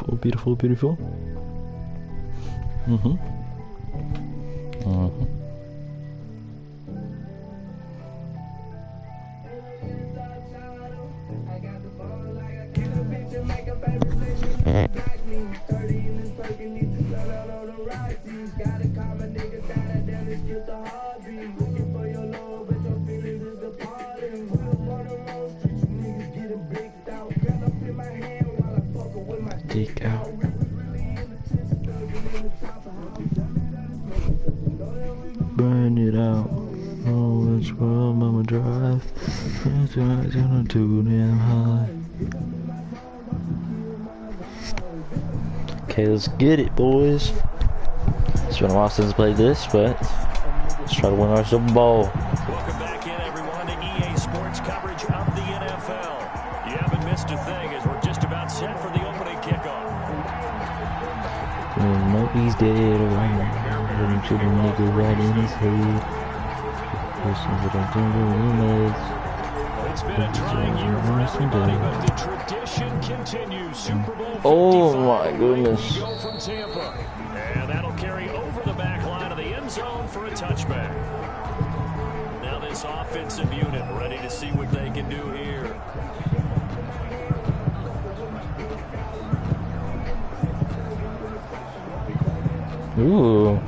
Beautiful, beautiful, beautiful. Dig out. Burn it out. Oh, which world I'ma drive? It's gonna too damn high. Okay, let's get it, boys. It's been a while since I played this, but let's try to win our Super Bowl. Welcome back in, everyone, to EA Sports coverage of the NFL. You haven't missed a thing as we're just about set for the opening kickoff. Nobody's dead around. Running to the nigga right in his head. It's been a trying year for everybody, but the tradition continues. Super Bowl 55. Oh my goodness. Go from Tampa. And that'll carry over the back line of the end zone for a touchback. Now this offensive unit ready to see what they can do here. Ooh.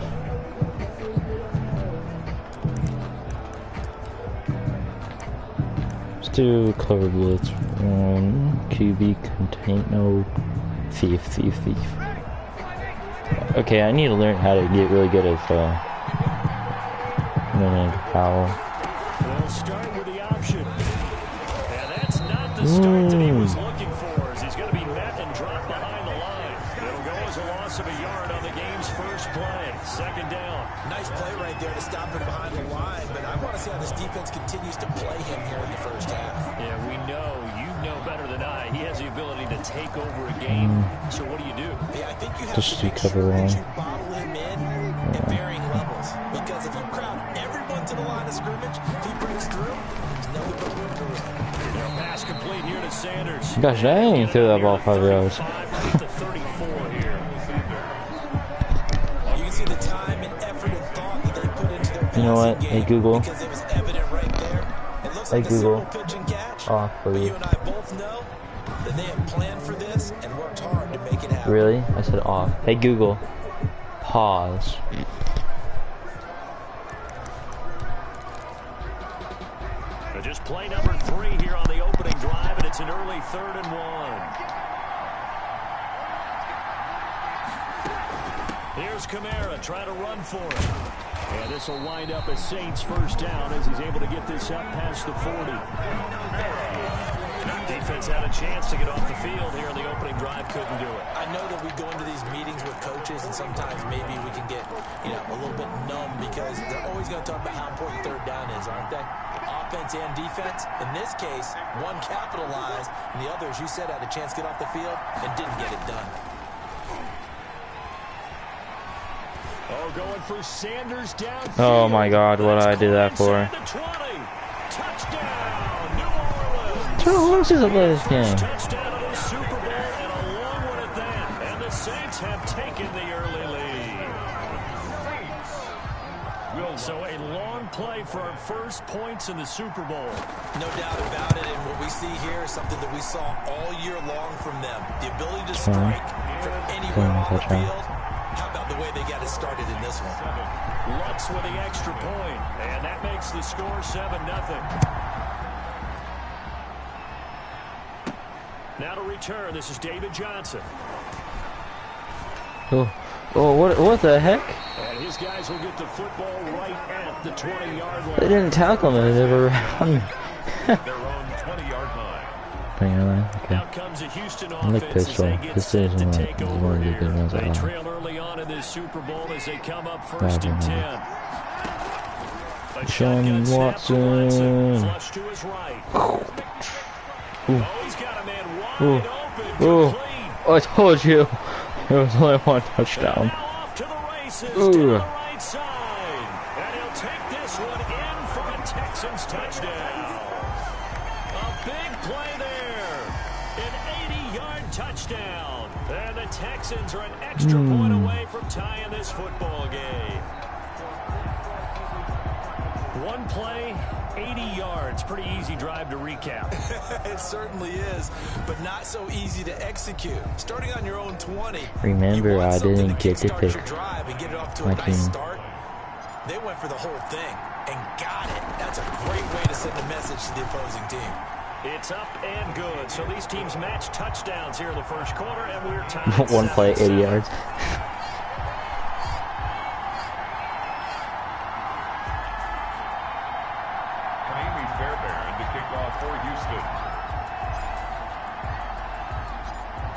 Let's do cover blitz. QB contain no thief. Okay, I need to learn how to get really good at foul. We'll start with the option. And that's not the start that he was looking for, as he's going to be met and dropped behind the line. It'll go as a loss of a yard on the game's first play. Second down. Nice play right there to stop him behind the line, but I want to see how this defense continues to play him here in the first half. Yeah, we know, you know better than I, he has the ability to take over a game. So what do? Yeah, I think you have just to make cover sure one. that you bottle him in at varying levels, because if you crowd everyone to the line of scrimmage, if he breaks through, there's nowhere but room to run. Pass complete here to Sanders. Gosh, I ain't threw that ball 5 yards. You can see the time and effort and thought that they put into their You know what? passing Hey game, Google. because it was evident right there. It looks Hey like a Google. simple pitch and catch, Off, but please. you and I both know that they have planned for this and worked hard to make it happen. Really? I said off. Hey Google. Pause. Just play number 3 here on the opening drive, and it's an early 3rd and 1. Here's Kamara trying to run for it. And this will wind up as Saints first down as he's able to get this up past the 40. Defense had a chance to get off the field here in the opening drive, couldn't do it. I know that we go into these meetings with coaches, and sometimes maybe we can get, a little bit numb, because they're always going to talk about how important third down is, aren't they? Offense and defense. In this case, one capitalized, and the other, as you said, had a chance to get off the field and didn't get it done. Oh, going for Sanders downfield. Oh my God, what did I do that for? Touchdown, New Orleans. How long is this game? Touchdown of the Super Bowl, and a long one at that. And the Saints have taken the early lead. So a long play for our first points in the Super Bowl. No doubt about it, and what we see here is something that we saw all year long from them. The ability to strike from anywhere on the field. How about the way they got it started in this one? Lutz with the extra point, and that makes the score 7-0. Now to return, this is David Johnson. Oh, what the heck? And his guys will get the football right at the 20-yard line. They didn't tackle me, they were around me. Their own 20-yard line. Okay. Now comes a Houston I like offense as they get set to take over one of the here. good ones I They like. trail early on in this Super Bowl as they come up first and 10. A shotgun snap for Watson. Flush to his right. Oh, he's got a man wide open. Complete. I told you. There was only one touchdown. Now off to the races to the right side. And he'll take this one in for a Texans touchdown. A big play there. An 80-yard touchdown. And the Texans are an extra point away from tying this football game. One play, 80 yards. Pretty easy drive to recap. It certainly is, but not so easy to execute. Starting on your own 20. Remember, I didn't get to pick drive and get it off to my a nice team. start. They went for the whole thing and got it. That's a great way to send a message to the opposing team. It's up and good. So these teams match touchdowns here in the first quarter, and we're tied. One play, 80 yards.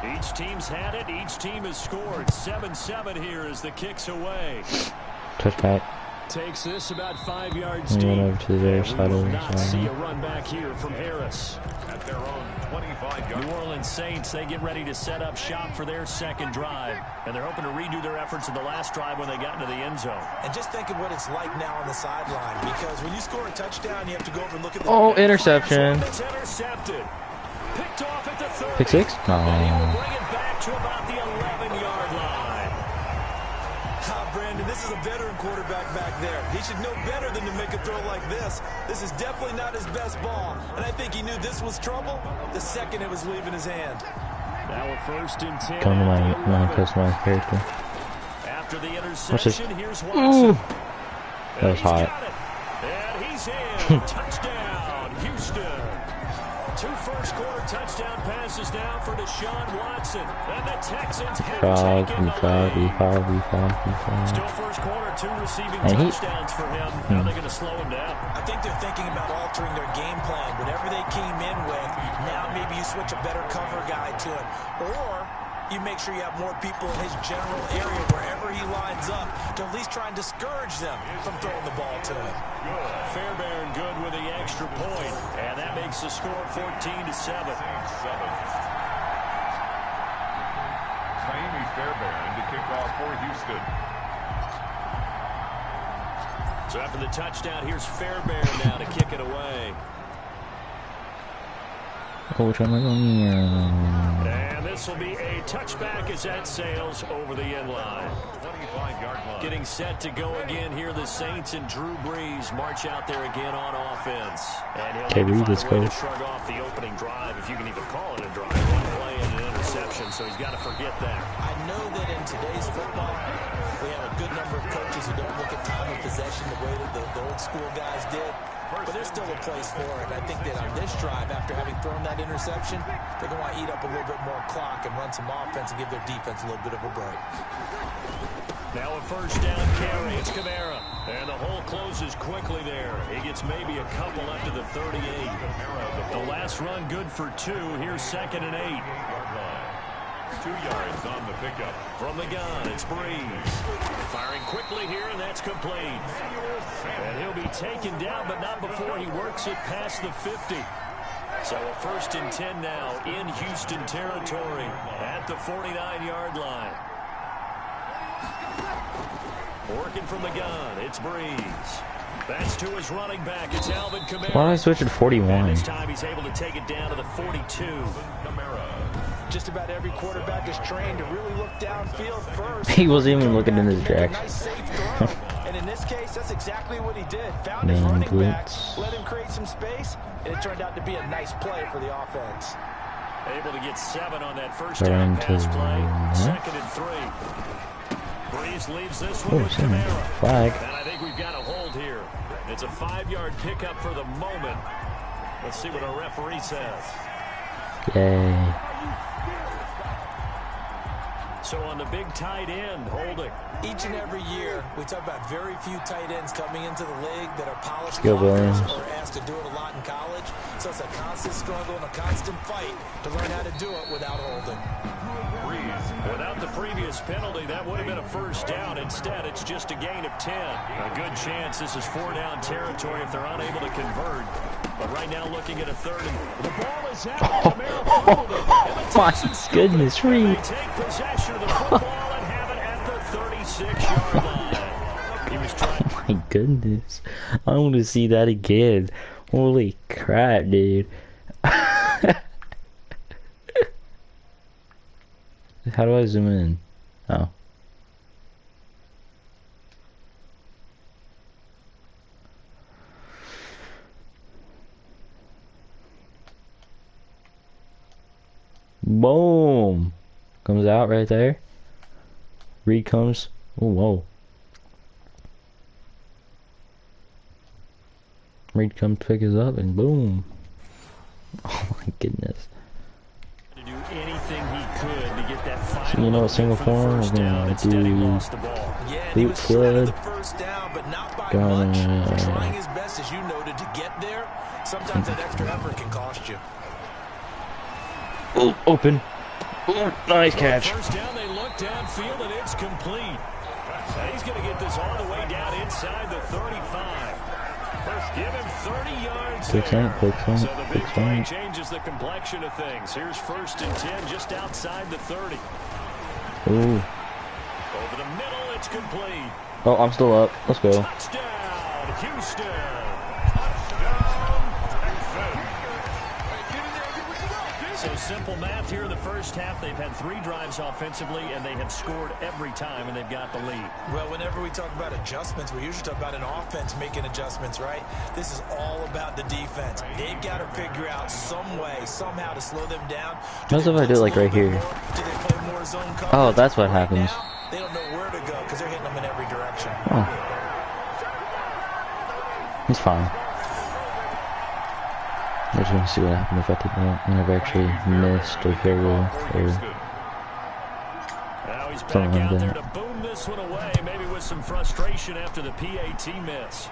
Each team's had it. Each team has scored. 7-7 here as the kick's away. Touchback. Takes this about 5 yards deep. Over to their side We of will the not side. see a run back here from Harris. At their own 25-yard. New Orleans Saints, they get ready to set up shop for their second drive. And they're hoping to redo their efforts in the last drive when they got into the end zone. And just think of what it's like now on the sideline, because when you score a touchdown, you have to go over and look at the... Oh, interception. It's intercepted. Picked off at the 30. Pick six? No. And he'll bring it back to about the 11-yard line. Brandon, this is a veteran quarterback back there. He should know better than to make a throw like this. This is definitely not his best ball. And I think he knew this was trouble the second it was leaving his hand. Now a 1st and 10. Come to my customized character. After the What's this? interception, here's Watson. Ooh. That was hot. And he's in. Touchdown, Houston. 2 first-quarter touchdown passes now for Deshaun Watson. And the Texans have taken the lead. Still first quarter, 2 receiving touchdowns for him. How are they going to slow him down? I think they're thinking about altering their game plan. Whatever they came in with, now maybe you switch a better cover guy to it. Or you make sure you have more people in his general area wherever he lines up to at least try and discourage them from throwing the ball to him. Fairbairn good with the extra point, and that makes the score 14-7. Fairbairn to kick off for Houston. So after the touchdown, here's Fairbairn now to kick it away. Oh, which one am I going here? And this will be a touchback as that sails over the end line. 25-yard line. Getting set to go again here. The Saints and Drew Brees march out there again on offense. And he'll need to find a way to shrug off the opening drive, if you can even call it a drive. One play and an interception, so he's got to forget that. I know that in today's football, we have a good number of coaches who don't look at time of possession the way that the old school guys did. But there's still a place for it. I think that on this drive, after having thrown that interception, they're going to want to eat up a little bit more clock and run some offense and give their defense a little bit of a break. Now a first down carry. It's Kamara. And the hole closes quickly there. He gets maybe a couple up to the 38. The last run good for 2. Here's 2nd and 8. 2 yards on the pickup. From the gun, it's Brees. Firing quickly here, and that's complete. And he'll be taken down, but not before he works it past the 50. So a 1st and 10 now in Houston territory at the 49-yard line. Working from the gun, it's Brees. That's to his running back. It's Alvin Kamara. Why did I switch to 41? And this time he's able to take it down to the 42. Kamara. Just about every quarterback is trained to really look downfield first. He wasn't even looking in his jack. Nice safe throw. And in this case, that's exactly what he did. Found his running back, let him create some space, and it turned out to be a nice play for the offense. Able to get 7 on that first down pass play. 2nd and 3. Brees leaves this one with Kamara. Flag. And I think we've got a hold here. It's a 5-yard pickup for the moment. Let's see what our referee says. Yay. So on the big tight end, holding. Each and every year, we talk about very few tight ends coming into the league that are polished Williams. or asked to do it a lot in college. So it's a constant struggle and a constant fight to learn how to do it without holding. Without the previous penalty, that would have been a first down. Instead, it's just a gain of 10. A good chance this is 4-down territory if they're unable to convert. But right now, looking at a 3rd and the ball is out. My goodness, Reed. They take possession of the football and have it at the 36-yard line. He was trying. Oh my goodness. I want to see that again. Holy crap, dude. How do I zoom in? Oh. Boom! Comes out right there. Reed comes. Oh, whoa. Reed comes, pick us up, and boom. Oh my goodness. To do anything he could to get that final. So you know what single form we're gonna do? Boot flood. Trying his best, as you noted, to get there. Sometimes that extra effort can cost you. Oh, open. Oh, nice catch. First down, they look downfield, and it's complete. And he's going to get this all the way down inside the 35. Give him 30 yards. So the big play changes the complexion of things. Here's 1st and 10 just outside the 30. Ooh. Over the middle, it's complete. Oh, I'm still up. Let's go. Touchdown, Houston. So simple math here in the first half. They've had 3 drives offensively, and they have scored every time, and they've got the lead. Well, whenever we talk about adjustments, we usually talk about an offense making adjustments, right? This is all about the defense. They've got to figure out some way, somehow to slow them down. What if I do it like right here? Oh, that's what happens. They don't know where to go because they're hitting them in every direction. Oh. It's fine. I just want to see what happened if I did that. I never actually missed a field goal or Now he's something back like out there that. to boom this one away, maybe with some frustration after the PAT miss.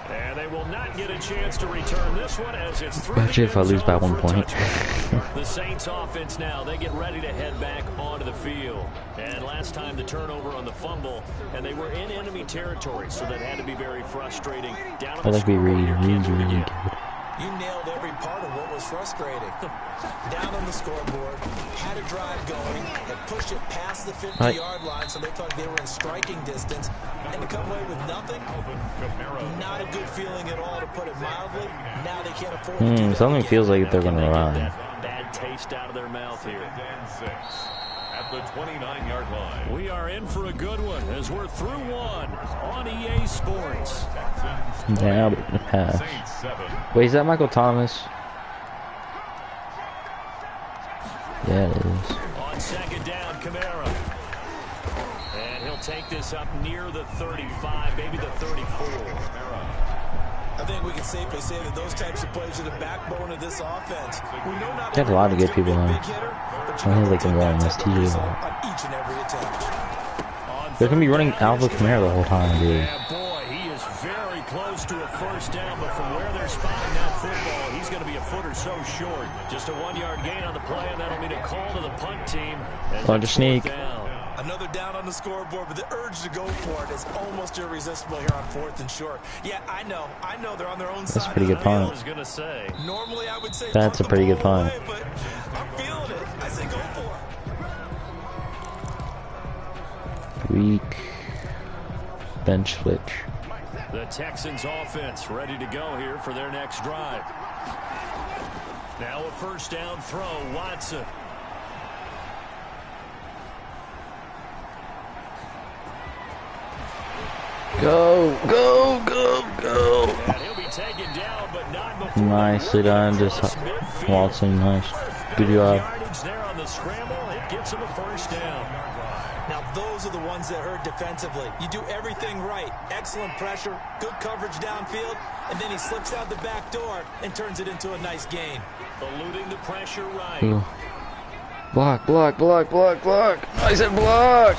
And they will not get a chance to return this one as it's through. Actually, if I lose by 1 point. The Saints offense now, they get ready to head back onto the field. And last time the turnover on the fumble, and they were in enemy territory, so that had to be very frustrating. Down on I the like we scoreboard read here, really kids, good. You nailed every part of what was frustrating. Down on the scoreboard, had a drive going, and pushed it past the 50-yard line, so they thought they were in striking distance. And to come away with nothing, not a good feeling at all, to put it mildly. Now they can't afford to do that Something again. feels like they're gonna run. Bad taste out of their mouth here. At the 29-yard line. We are in for a good one as we're through one on EA Sports. Yeah, but the pass. Wait, is that Michael Thomas? Yeah, it is. On 2nd down, Kamara. And he'll take this up near the 35, maybe the 34. I think we can safely say that those types of plays are the backbone of this offense. We know not They have a lot of good people on. big hitter, but you I think know they can run this on too. each and every attempt. They're gonna be running Alpha Kamara the whole time, dude. Yeah, boy, he is very close to a first down, but from where they're spotting that football, he's going to be a foot or so short. Just a 1-yard gain on the play, and that'll be a call to the punt team. Under sneak. Another down on the scoreboard, but the urge to go for it is almost irresistible here on 4th and short. Yeah, I know they're on their own side. That's a pretty good punt. I was going to say. Normally I would say That's a pretty good punt. away, but I'm feeling it. I say go for it. Weak. Bench switch. The Texans offense ready to go here for their next drive. Now a first down throw, Watson. Go, go, go, go. And he'll be taken down, but not before. Nicely done, just Watson, nice. Good job. Yardage there on the scramble, it gets him a first down. Now those are the ones that hurt defensively. You do everything right. Excellent pressure, good coverage downfield, and then he slips out the back door and turns it into a nice gain. Eluding the pressure right. Ooh. Block, block, block, block, block. I said block.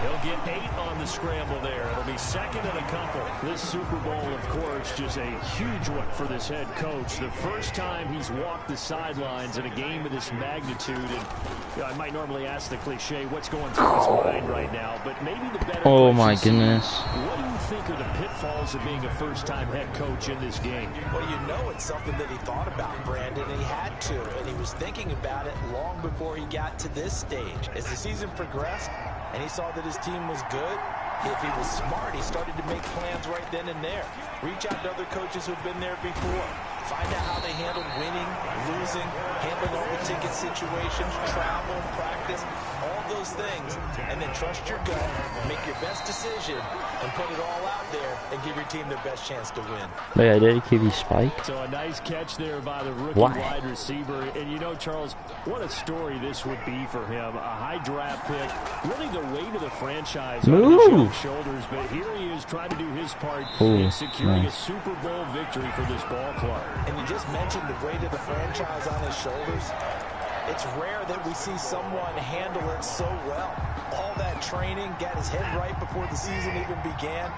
He'll get 8 on the scramble there. It'll be 2nd and a couple. This Super Bowl, of course, just a huge one for this head coach. The first time he's walked the sidelines in a game of this magnitude. And you know, I might normally ask the cliche, what's going through his mind right now? But maybe the better Oh question my is, goodness. what do you think are the pitfalls of being a first-time head coach in this game? Well, you know it's something that he thought about, Brandon, and he had to. And he was thinking about it long before he got to this stage. As the season progressed, and he saw that his team was good, if he was smart, he started to make plans right then and there. Reach out to other coaches who've been there before. Find out how they handled winning, losing, handling all the ticket situations, travel, practice, all those things, and then trust your gut, make your best decision, and put it all out there and give your team their best chance to win. Wait, I did give you spike? So a nice catch there by the rookie wide receiver. And you know, Charles, what a story this would be for him. A high draft pick, really the weight of the franchise on his shoulders. But here he is trying to do his part in securing a Super Bowl victory for this ball club. And you just mentioned the weight of the franchise on his shoulders. It's rare that we see someone handle it so well. All that training, got his head right before the season even began.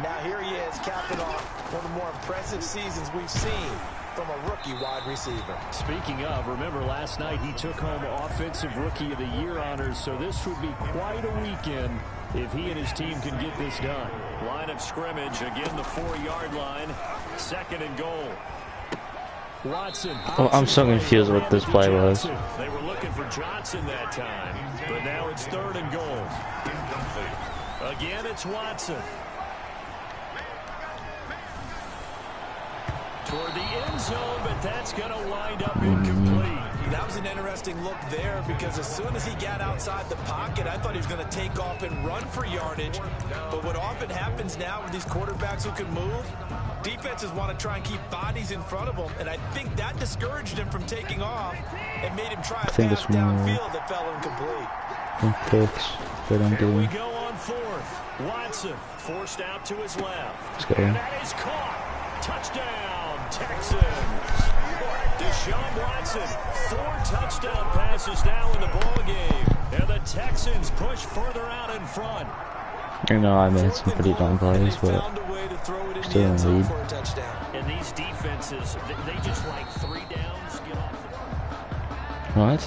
Now here he is, capping off one of the more impressive seasons we've seen from a rookie wide receiver. Speaking of, remember last night he took home Offensive Rookie of the Year honors, so this would be quite a weekend if he and his team can get this done. Line of scrimmage, again the 4-yard line, 2nd and goal. Watson. Oh, I'm so confused what this play was. They were looking for Johnson that time, but now it's 3rd and goal. Again, it's Watson. Toward the end zone, but that's going to wind up incomplete. That was an interesting look there because as soon as he got outside the pocket, I thought he was going to take off and run for yardage. But what often happens now with these quarterbacks who can move, defenses want to try and keep bodies in front of them, and I think that discouraged him from taking off and made him try a pass downfield that fell incomplete. Here we go on 4th. Watson forced out to his left. And that is caught. Touchdown, Texans. Deshaun Watson, 4 touchdown passes now in the ball game, and the Texans push further out in front. You know, I made some pretty dumb plays, but still in the lead. And these defenses, they just like 3 downs, get off the... What?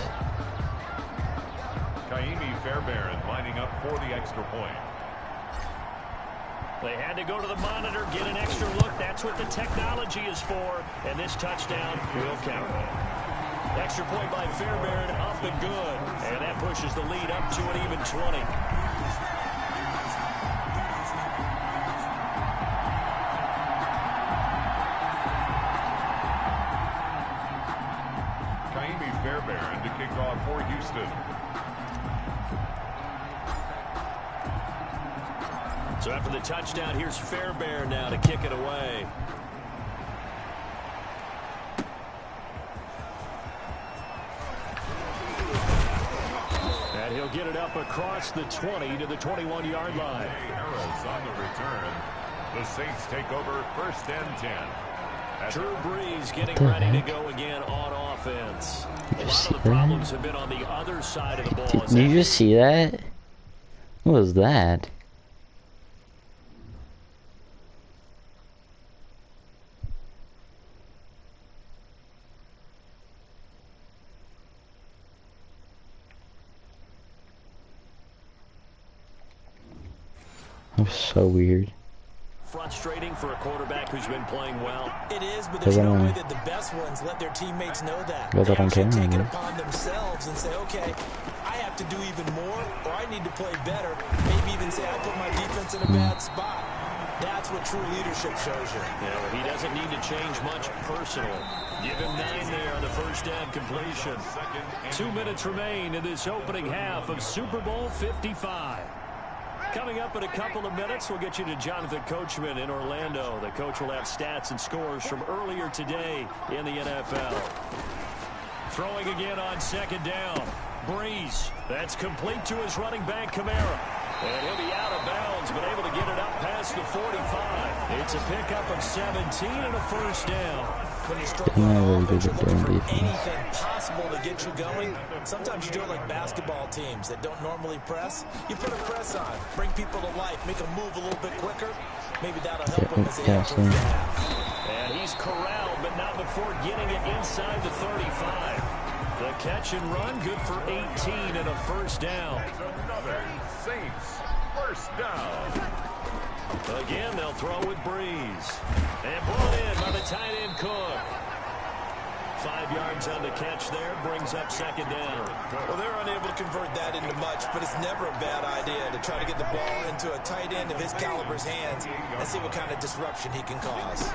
Kaimi Fairbairn lining up for the extra point. They had to go to the monitor, get an extra look. That's what the technology is for. And this touchdown will count. Extra point by Fairbairn, up and good. And that pushes the lead up to an even 20. Kaimi Fairbairn to kick off for Houston. So after the touchdown, here's Fairbairn now to kick it away. And he'll get it up across the 20 to the 21-yard line. Arrows on the return. The Saints take over 1st and 10. Drew Brees getting ready to go again on offense. A lot of the problems have been on the other side of the ball. Did you just see that? What was that? That was so weird. Frustrating for a quarterback who's been playing well. It is, but there's no way that the best ones let their teammates know that. They actually take it upon themselves and say, okay, I have to do even more, or I need to play better. Maybe even say I put my defense in a bad spot. That's what true leadership shows you. Yeah, he doesn't need to change much personally. Give him 9 there on the first down completion. 2 minutes remain in this opening half of Super Bowl 55. Coming up in a couple of minutes, we'll get you to Jonathan Coachman in Orlando. The coach will have stats and scores from earlier today in the NFL. Throwing again on 2nd down. Brees. That's complete to his running back, Kamara. And he'll be out of bounds, but able to get it up past the 45. It's a pickup of 17 and a first down. When you're struggling on offense, you're looking for anything possible to get you going. Sometimes you do it like basketball teams that don't normally press. You put a press on, bring people to life, make them move a little bit quicker. Maybe that'll help them as they head towards the half. And he's corralled, but not before getting it inside the 35. The catch and run, good for 18 and a first down. Another Saints first down. Again, they'll throw with Brees. And brought in by the tight end Cook. 5 yards on the catch there, brings up 2nd down. Well, they're unable to convert that into much, but it's never a bad idea to try to get the ball into a tight end of his caliber's hands and see what kind of disruption he can cause.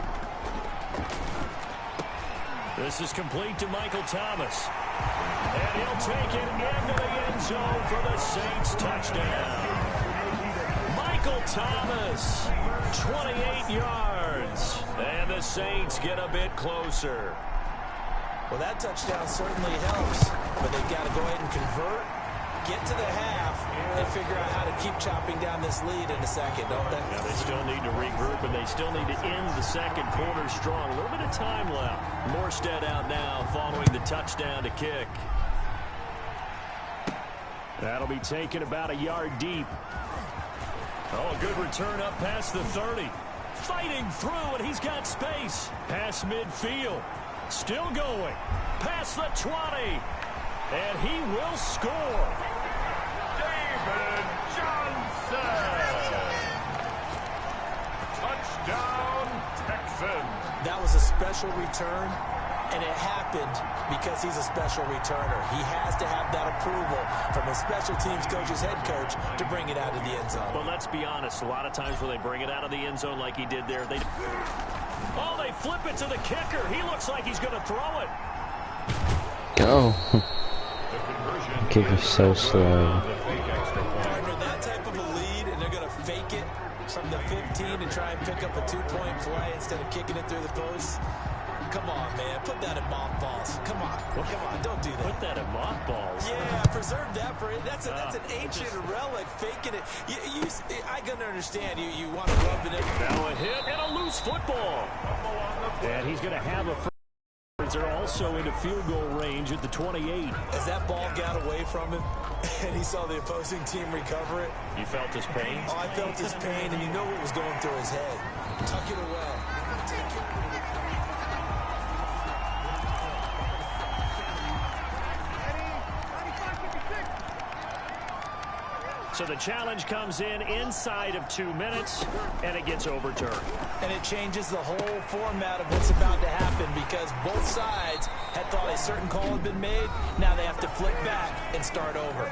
This is complete to Michael Thomas. And he'll take it into the end zone for the Saints touchdown. Michael Thomas, 28 yards. And the Saints get a bit closer. Well, that touchdown certainly helps, but they've got to go ahead and convert, get to the half, and figure out how to keep chopping down this lead in a second, don't they? Yeah, they still need to regroup, and they still need to end the second quarter strong. A little bit of time left. Morstead out now following the touchdown to kick. That'll be taken about a yard deep. Oh, a good return up past the 30. Fighting through, and he's got space. Past midfield. Still going. Past the 20. And he will score. David Johnson. Touchdown, Texans. That was a special return, and it happened because he's a special returner. He has to have that approval from his special teams coach's head coach to bring it out of the end zone. Well, let's be honest. A lot of times when they bring it out of the end zone like he did there, they flip it to the kicker. He looks like he's going to throw it. Go. Kicker's so slow. Partner, that type of a lead, and they're going to fake it from the 15 and try and pick up a 2-point play instead of kicking it through the post. Come on, man. Put that in mothballs. Come on. Come on. Don't do that. Put that in mothballs. Yeah, preserve that for it. That's an ancient relic. Faking it. I can understand. You want to rub it in. Now a hit and a loose football. And he's going to have a first. They're also into field goal range at the 28. As that ball got away from him and he saw the opposing team recover it. You felt his pain? Oh, I felt his pain, and you know what was going through his head. Tuck it away. Take it. So the challenge comes in inside of 2 minutes, and it gets overturned. And it changes the whole format of what's about to happen because both sides had thought a certain call had been made. Now they have to flip back and start over.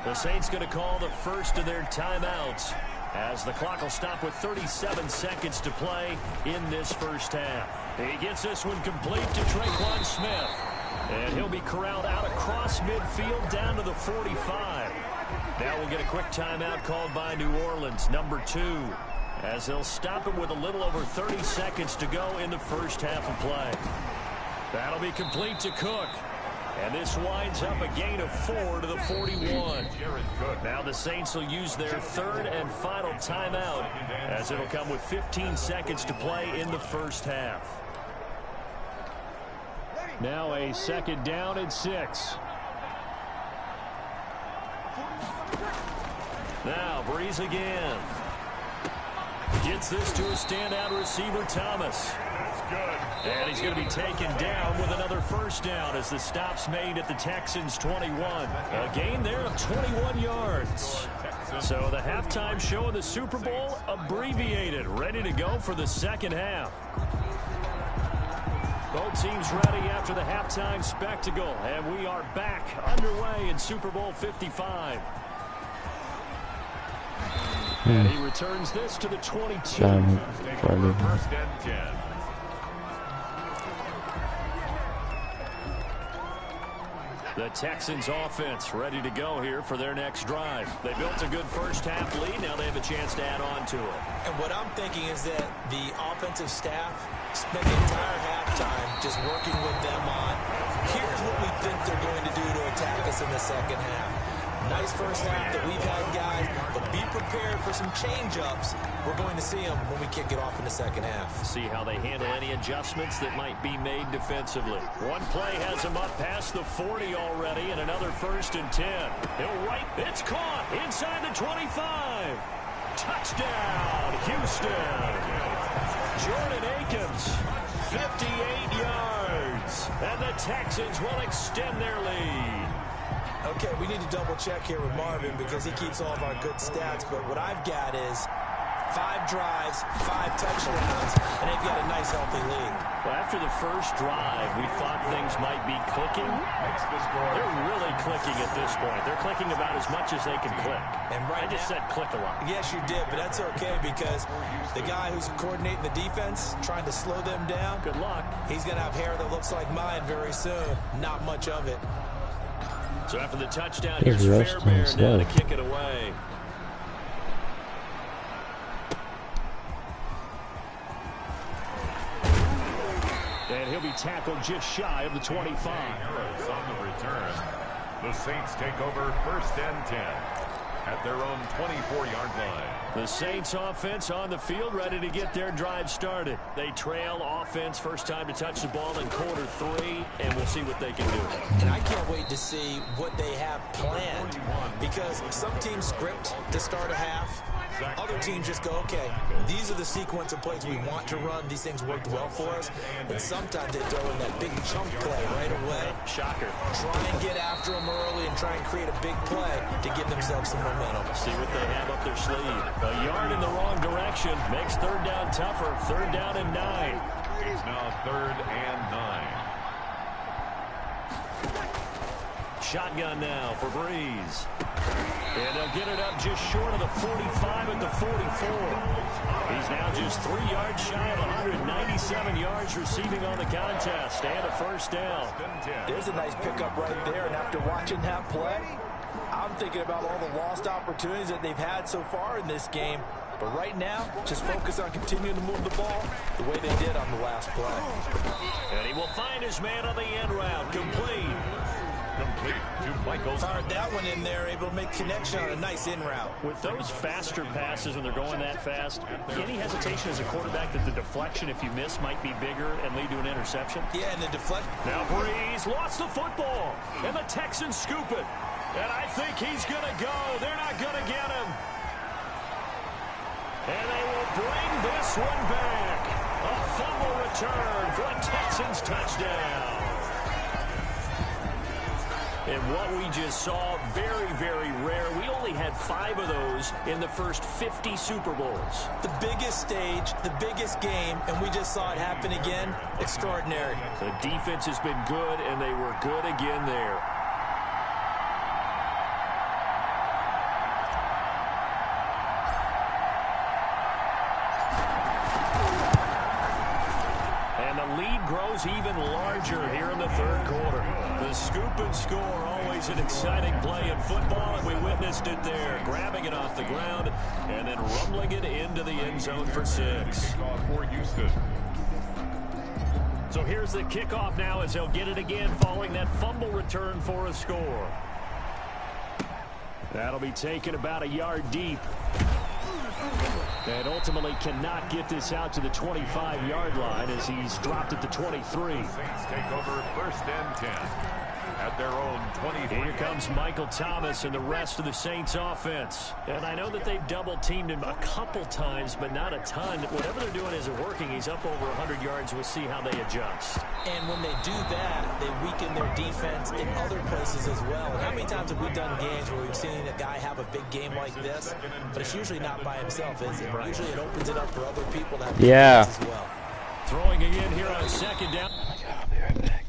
The Saints going to call the first of their timeouts as the clock will stop with 37 seconds to play in this first half. He gets this one complete to Traquan Smith. And he'll be corralled out across midfield down to the 45. Now we'll get a quick timeout called by New Orleans, number 2, as they'll stop it with a little over 30 seconds to go in the first half of play. That'll be complete to Cook. And this winds up a gain of 4 to the 41. Now the Saints will use their third and final timeout as it'll come with 15 seconds to play in the first half. Now a second down and 6. Now Breeze again. Gets this to a standout receiver, Thomas. And he's going to be taken down with another first down as the stop's made at the Texans' 21. A gain there of 21 yards. So the halftime show of the Super Bowl abbreviated, ready to go for the second half. Both teams ready after the halftime spectacle, and we are back underway in Super Bowl 55. And he returns this to the 22. First and 10. The Texans offense ready to go here for their next drive. They built a good first half lead. Now they have a chance to add on to it. And what I'm thinking is that the offensive staff spent the entire halftime just working with them on, here's what we think they're going to do to attack us in the second half. Nice first half that we've had, guys, but be prepared for some change-ups. We're going to see them when we kick it off in the second half. See how they handle any adjustments that might be made defensively. One play has him up past the 40 already, and another first and 10. He'll right. It's caught inside the 25. Touchdown, Houston. Jordan Akins, 58 yards. And the Texans will extend their lead. Okay, we need to double check here with Marvin because he keeps all of our good stats, but what I've got is 5 drives, 5 touchdowns, and they've got a nice, healthy lead. Well, after the first drive, we thought things might be clicking. They're really clicking at this point. They're clicking about as much as they can click. And right I just said click a lot. Yes, you did, but that's okay because the guy who's coordinating the defense, trying to slow them down, Good luck. he's going to have hair that looks like mine very soon. Not much of it. So after the touchdown, here's Fairbairn now to kick it away. And he'll be tackled just shy of the 25. On the return, the Saints take over 1st and 10 at their own 24-yard line. The Saints offense on the field, ready to get their drive started. They trail offense, first time to touch the ball in quarter 3, and we'll see what they can do. And I can't wait to see what they have planned because some teams script to start a half. Other teams just go, okay, these are the sequence of plays we want to run. These things worked well for us. And sometimes they throw in that big chunk play right away. Shocker. Try and get after them early and try and create a big play to give themselves some momentum. See what they have up their sleeve. A yard in the wrong direction makes 3rd down tougher. 3rd down and 9. It's now 3rd and 9. Shotgun now for Breeze. And they'll get it up just short of the 45 at the 44. He's now just 3 yards shy of 197 yards receiving on the contest and a 1st down. There's a nice pickup right there, and after watching that play, I'm thinking about all the lost opportunities that they've had so far in this game. But right now, just focus on continuing to move the ball the way they did on the last play. And he will find his man on the end route. Complete To Michael. Fired that one in there, able to make connection on a nice in route. With those faster passes when they're going that fast, any hesitation as a quarterback that the deflection, if you miss, might be bigger and lead to an interception? Yeah, and the deflect. Now Breeze lost the football, and the Texans scoop it. And I think he's going to go. They're not going to get him. And they will bring this one back. A fumble return for a Texans touchdown. And what we just saw, very, very rare. We only had 5 of those in the first 50 Super Bowls. The biggest stage, the biggest game, and we just saw it happen again. Extraordinary. The defense has been good, and they were good again there. And the lead grows even larger here in the 3rd quarter. The scoop and score, always an exciting play in football, and we witnessed it there. Grabbing it off the ground and then rumbling it into the end zone for 6. So here's the kickoff now as they'll get it again following that fumble return for a score. That'll be taken about a yard deep. And ultimately cannot get this out to the 25-yard line as he's dropped at the 23. Saints take over 1st and 10 at their own 23. Here comes Michael Thomas and the rest of the Saints offense. And I know that they've double-teamed him a couple times, but not a ton. Whatever they're doing isn't working. He's up over 100 yards. We'll see how they adjust. And when they do that, they weaken their defense in other places as well. And how many times have we done games where we've seen a guy have a big game like this, but it's usually not by himself, is it? Usually it opens it up for other people to have as well. Throwing again here on 2nd down. I'll be right back.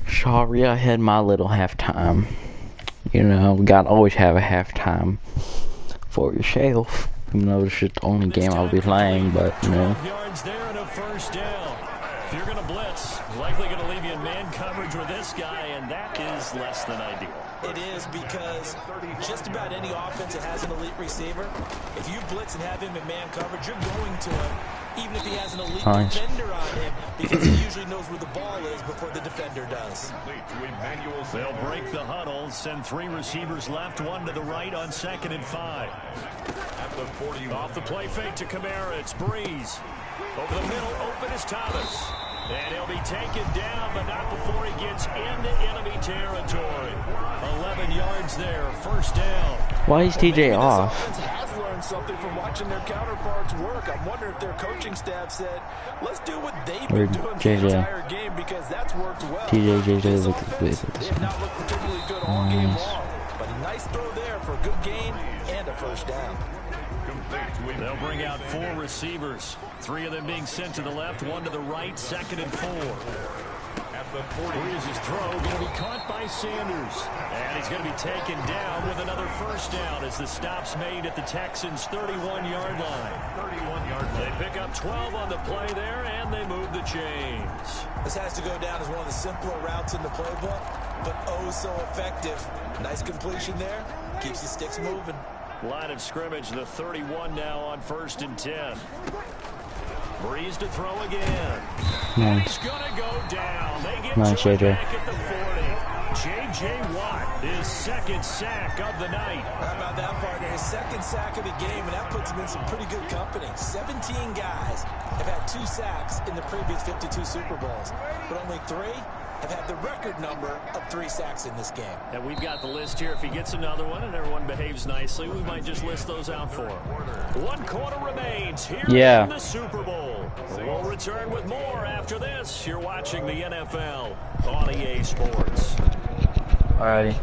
Sorry, I had my little halftime. You know, we gotta always have a halftime for yourself. Even though it's just the only game I'll be playing, but you know. 12 yards there and a first down. If you're gonna blitz, likely gonna leave you in man coverage with this guy, and that is less than ideal. It is, because just about any offense that has an elite receiver, if you blitz and have him in man coverage, you're going to him, even if he has an elite defender on him, because he usually knows where the ball is before the defender does. They'll break the huddle, send 3 receivers left, 1 to the right on 2nd and 5. At the 40. Off the play fake to Kamara, it's Breeze. Over the middle, open is Thomas. And he'll be taken down, but not before he gets into enemy territory. 11 yards there, first down. Why is TJ off? This offense has learned something from watching their counterparts work. I'm wondering if their coaching staff said, let's do what they've been doing the entire game, because that's worked well. TJ, look at this. They have not looked particularly good all game long. But a nice throw there for a good gain and a first down. They'll bring out 4 receivers. 3 of them being sent to the left, 1 to the right, 2nd and 4. At the 40. Breeze's throw going to be caught by Sanders. And he's going to be taken down with another first down as the stop's made at the Texans' 31-yard line. 31-yard line. They pick up 12 on the play there, and they move the chains. This has to go down as one of the simpler routes in the playbook, but oh so effective. Nice completion there. Keeps the sticks moving. Line of scrimmage, the 31 now on 1st and 10. Breeze to throw again. Nice. He's going to go down. They get Nice, Joy JJ. back at the 40. J.J. Watt, his 2nd sack of the night. How about that, partner? His 2nd sack of the game, and that puts him in some pretty good company. 17 guys have had 2 sacks in the previous 52 Super Bowls, but only 3 have had the record number of 3 sacks in this game. And we've got the list here. If he gets another one and everyone behaves nicely, we might just list those out for him. 1 quarter remains here in the Super Bowl. We'll return with more after this. You're watching the NFL on EA Sports. Alrighty.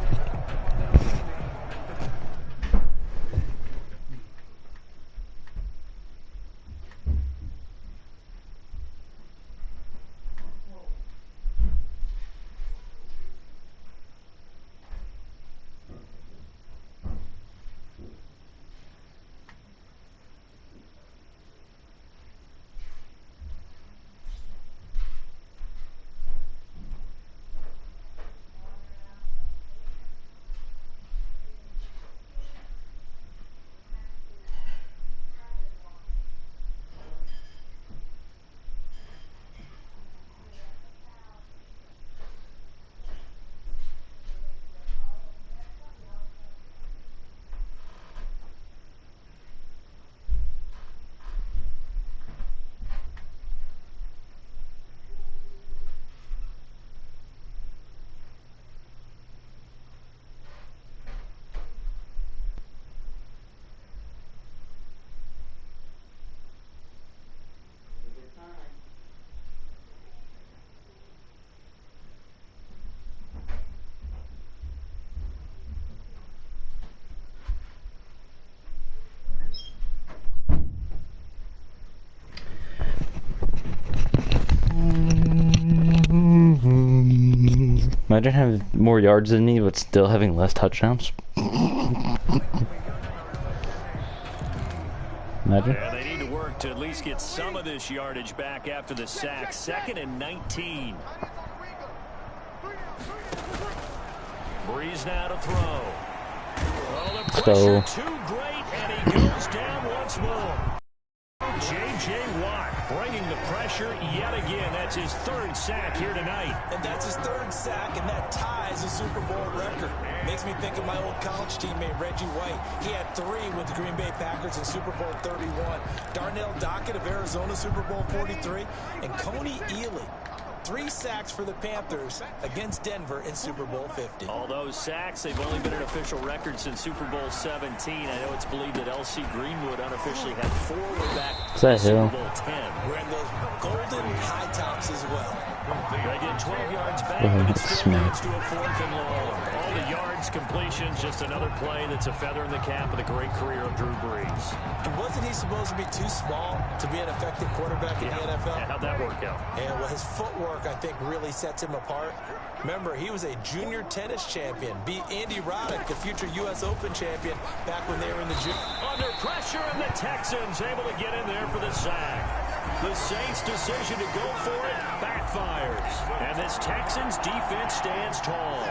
Imagine having more yards than me, but still having less touchdowns. Imagine. Yeah, they need to work to at least get some of this yardage back after the sack. 2nd and 19. Breeze now to throw. Oh, the pressure too great, and he goes down once more. J.J. Watt bringing the pressure yet again. That's his 3rd sack here tonight. And that's his 3rd sack, and that ties a Super Bowl record. Makes me think of my old college teammate, Reggie White. He had 3 with the Green Bay Packers in Super Bowl 31. Darnell Dockett of Arizona, Super Bowl 43. And Coney Ely, 3 sacks for the Panthers against Denver in Super Bowl 50. All those sacks, they've only been an official record since Super Bowl 17. I know it's believed that L.C. Greenwood unofficially had 4 way back in Super Bowl 10. We're in those golden high tops just as well. They get 12 yards back, but it still leads to a 4th and long. All the yards, completions, just another play that's a feather in the cap of the great career of Drew Brees. And wasn't he supposed to be too small to be an effective quarterback in the NFL? Yeah, how'd that work out? And well, his footwork, I think, really sets him apart. Remember, he was a junior tennis champion, beat Andy Roddick, the future U.S. Open champion, back when they were in the junior. Under pressure, and the Texans able to get in there for the sack. The Saints' decision to go for it backfires. And this Texans defense stands tall.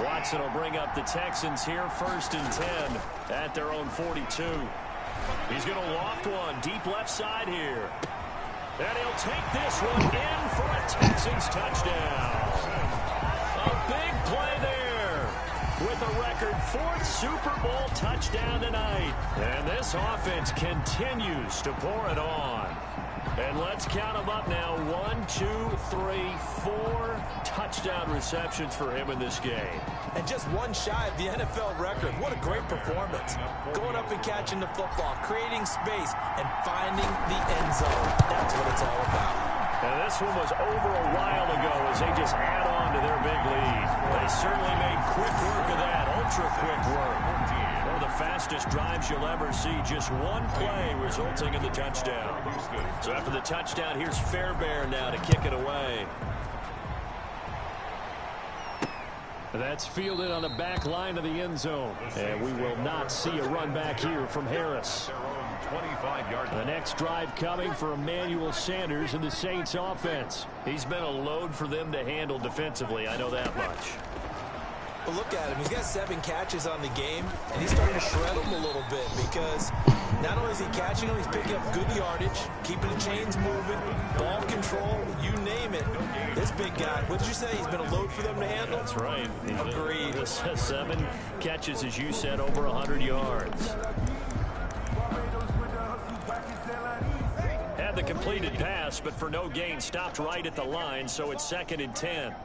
Watson will bring up the Texans here, 1st and 10 at their own 42. He's going to loft one deep left side here. And he'll take this one in for a Texans touchdown. A big play there with a record 4th Super Bowl touchdown tonight. And this offense continues to pour it on. And let's count them up now. 1, 2, 3, 4 touchdown receptions for him in this game. And just one shy of the NFL record. What a great performance. Going up and catching the football, creating space, and finding the end zone. That's what it's all about. And this one was over a while ago as they just add on to their big lead. They certainly made quick work of that, ultra-quick work. One of the fastest drives you'll ever see, just one play resulting in the touchdown. So after the touchdown, here's Fairbairn now to kick it away. That's fielded on the back line of the end zone. And we will not see a run back here from Harris. The next drive coming for Emmanuel Sanders and the Saints offense. He's been a load for them to handle defensively, I know that much. But look at him. He's got 7 catches on the game, and he's starting to shred them a little bit because not only is he catching them, he's picking up good yardage, keeping the chains moving, ball control, you name it. This big guy, what did you say? He's been a load for them to handle? That's right. Agreed. 7 catches, as you said, over 100 yards. Had the completed pass, but for no gain, stopped right at the line, so it's 2nd and 10.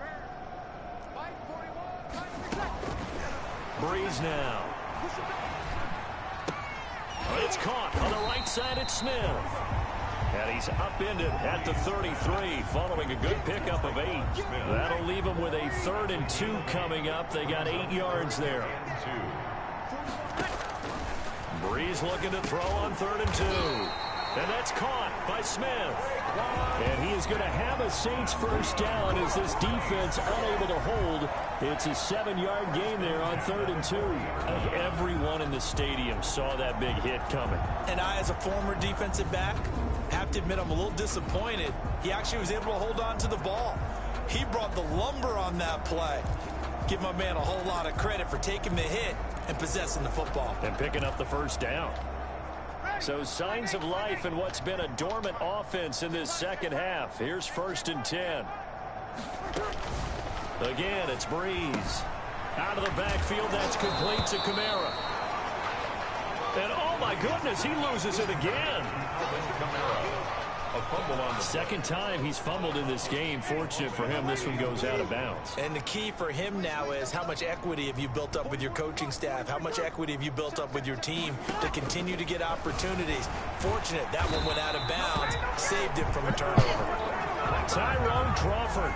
Breeze now. It's caught on the right side at Smith. And he's upended at the 33 following a good pickup of 8. That'll leave him with a 3rd and 2 coming up. They got 8 yards there. Breeze looking to throw on 3rd and 2. And that's caught by Smith. And he is going to have a Saints first down as this defense unable to hold. It's a 7-yard gain there on 3rd and 2. Everyone in the stadium saw that big hit coming. And I, as a former defensive back, have to admit I'm a little disappointed. He actually was able to hold on to the ball. He brought the lumber on that play. Give my man a whole lot of credit for taking the hit and possessing the football. And picking up the first down. So signs of life in what's been a dormant offense in this second half. Here's 1st and 10. Again, it's Breeze. Out of the backfield, that's complete to Kamara. And oh my goodness, he loses it again. Second time he's fumbled in this game. Fortunate for him, this one goes out of bounds. And the key for him now is how much equity have you built up with your coaching staff? How much equity have you built up with your team to continue to get opportunities? Fortunate that one went out of bounds, saved him from a turnover. Tyrone Crawford.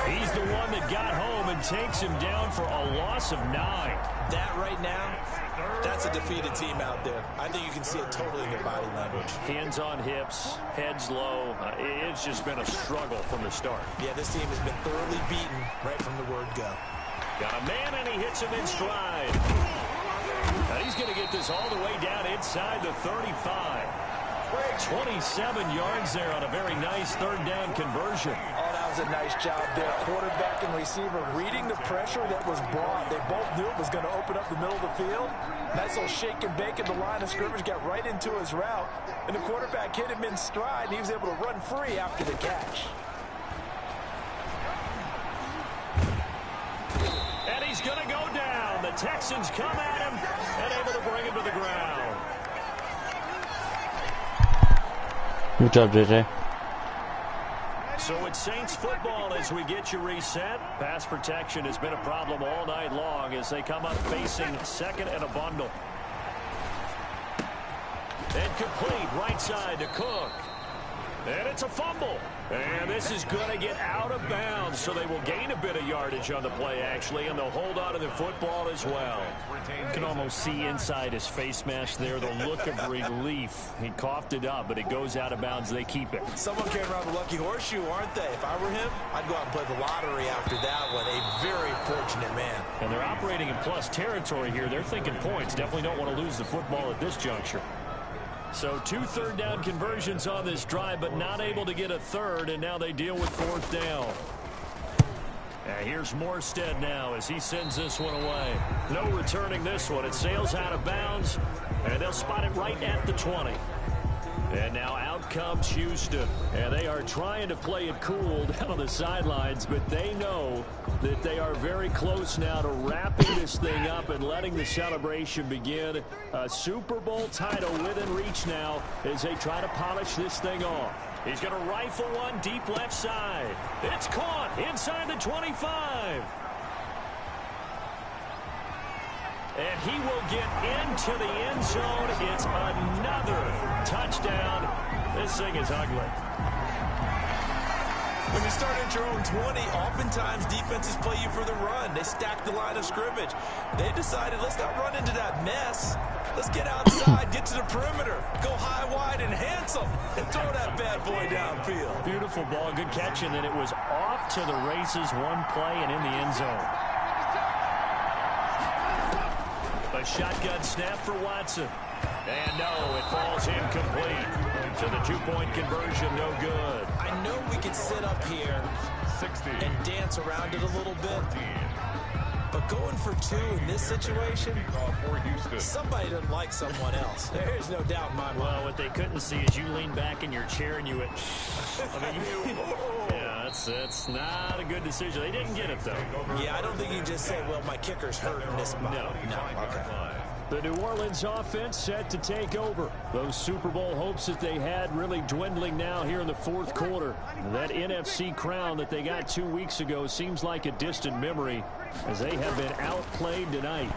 He's the one that got home and takes him down for a loss of 9. That right now, that's a defeated team out there. I think you can see it totally in their body language. Hands on hips, heads low. It's just been a struggle from the start. Yeah, this team has been thoroughly beaten right from the word go. Got a man, and he hits him in stride. Now he's going to get this all the way down inside the 35. 27 yards there on a very nice 3rd down conversion. Oh, that was a nice job there. Quarterback and receiver reading the pressure that was brought. They both knew it was going to open up the middle of the field. Nice little shake and bake at the line of scrimmage, got right into his route. And the quarterback hit him in stride, and he was able to run free after the catch. And he's going to go down. The Texans come at him and able to bring him to the ground. Good job, JJ. So it's Saints football as we get you reset. Pass protection has been a problem all night long as they come up facing 2nd and a bundle. And complete right side to Cook. And it's a fumble. And this is going to get out of bounds, so they will gain a bit of yardage on the play, actually, and they'll hold on to the football as well. You can almost see inside his face mask there the look of relief. He coughed it up, but it goes out of bounds. They keep it. Someone came around the lucky horseshoe, aren't they? If I were him, I'd go out and play the lottery after that one. A very fortunate man. And they're operating in plus territory here. They're thinking points. Definitely don't want to lose the football at this juncture. So 2 third-down conversions on this drive, but not able to get a third, and now they deal with 4th down. Here's Morstead now as he sends this one away. No returning this one. It sails out of bounds, and they'll spot it right at the 20. And now out comes Houston. And they are trying to play it cool down on the sidelines, but they know that they are very close now to wrapping this thing up and letting the celebration begin. A Super Bowl title within reach now as they try to polish this thing off. He's going to rifle one deep left side. It's caught inside the 25. And he will get into the end zone. It's another touchdown. This thing is ugly. When you start at your own 20, oftentimes defenses play you for the run. They stack the line of scrimmage. They decided, let's not run into that mess. Let's get outside, get to the perimeter, go high, wide, and handsome, and throw that bad boy downfield. Beautiful ball, good catch, and then it was off to the races, one play, and in the end zone. A shotgun snap for Watson. And no, it falls incomplete. So the 2-point conversion, no good. I know we could sit up here and dance around it a little bit. But going for 2 in this situation, somebody doesn't like someone else. There's no doubt in my mind. Well, what they couldn't see is you lean back in your chair and you went, I mean, yeah, that's not a good decision. They didn't get it, though. Yeah, I don't think you just say, well, my kicker's hurt in this spot. No, okay. The New Orleans offense set to take over. Those Super Bowl hopes that they had really dwindling now here in the 4th quarter. That NFC crown that they got 2 weeks ago seems like a distant memory as they have been outplayed tonight.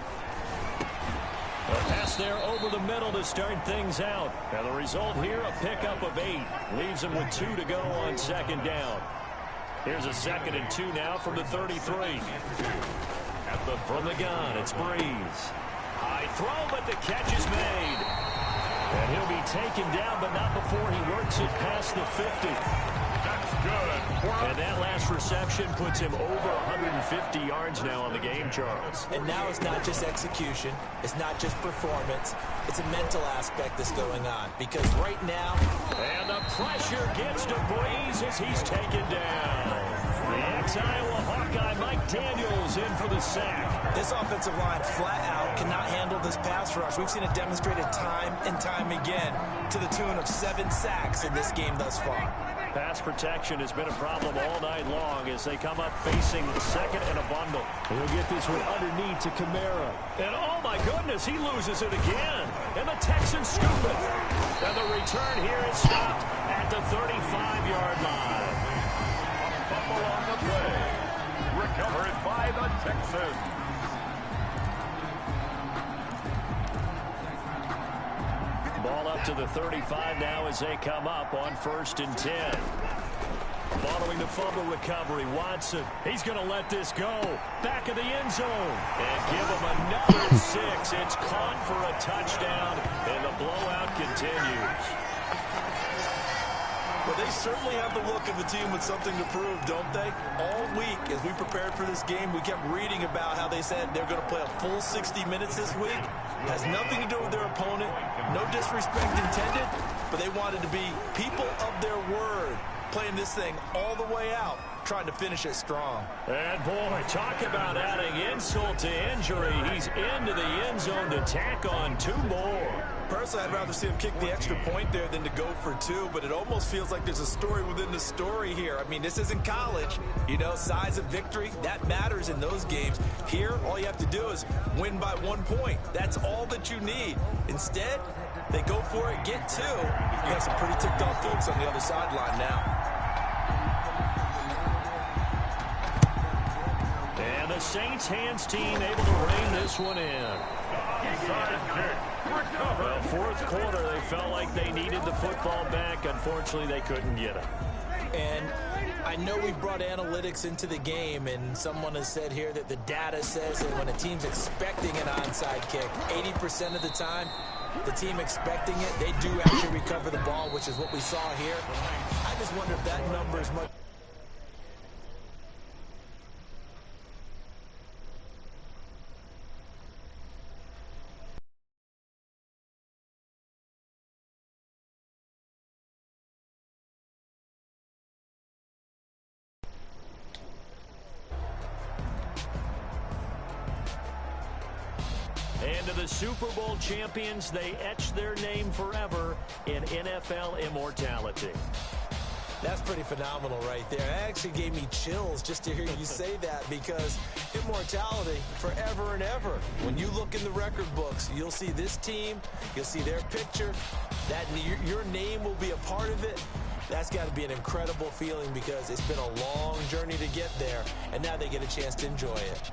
A pass there over the middle to start things out. And the result here, a pickup of 8. Leaves them with 2 to go on 2nd down. Here's a 2nd and 2 now from the 33. From the gun, it's Breeze. High throw, but the catch is made. And he'll be taken down, but not before he works it past the 50. That's good. And that last reception puts him over 150 yards now on the game, Charles. And now it's not just execution. It's not just performance. It's a mental aspect that's going on. Because right now... And the pressure gets to Breeze as he's taken down. The ex-Iowa Hawkeye Mike Daniels in for the sack. This offensive line flat out cannot handle this pass rush. We've seen it demonstrated time and time again to the tune of 7 sacks in this game thus far. Pass protection has been a problem all night long as they come up facing the 2nd and a bundle. He'll get this one underneath to Kamara. And oh my goodness, he loses it again. And the Texans scoop it. And the return here is stopped at the 35-yard line. Fumble on the play. Recovered by the Texans. Ball up to the 35 now as they come up on 1st and 10. Following the fumble recovery, Watson, he's going to let this go. Back of the end zone. And give him another 6. It's caught for a touchdown, and the blowout continues. Well, they certainly have the look of a team with something to prove, don't they? All week, as we prepared for this game, we kept reading about how they said they're going to play a full 60 minutes this week. Has nothing to do with their opponent. No disrespect intended, but they wanted to be people of their word, playing this thing all the way out, trying to finish it strong. And boy, talk about adding insult to injury. He's into the end zone to tack on 2 more. Personally, I'd rather see him kick the extra point there than to go for 2, but it almost feels like there's a story within the story here. I mean, this isn't college. You know, size of victory, that matters in those games. Here, all you have to do is win by 1 point. That's all that you need. Instead, they go for it, get 2. You got some pretty ticked off folks on the other sideline now. And the Saints hands team able to rein this one in. Well, fourth quarter, they felt like they needed the football back. Unfortunately, they couldn't get it. And I know we've brought analytics into the game, and someone has said here that the data says that when a team's expecting an onside kick, 80% of the time, the team expecting it, they do actually recover the ball, which is what we saw here. I just wonder if that number is much... And to the Super Bowl champions, they etch their name forever in NFL immortality. That's pretty phenomenal right there. It actually gave me chills just to hear you say that, because immortality forever and ever. When you look in the record books, you'll see this team, you'll see their picture, that your name will be a part of it. That's got to be an incredible feeling, because it's been a long journey to get there, and now they get a chance to enjoy it.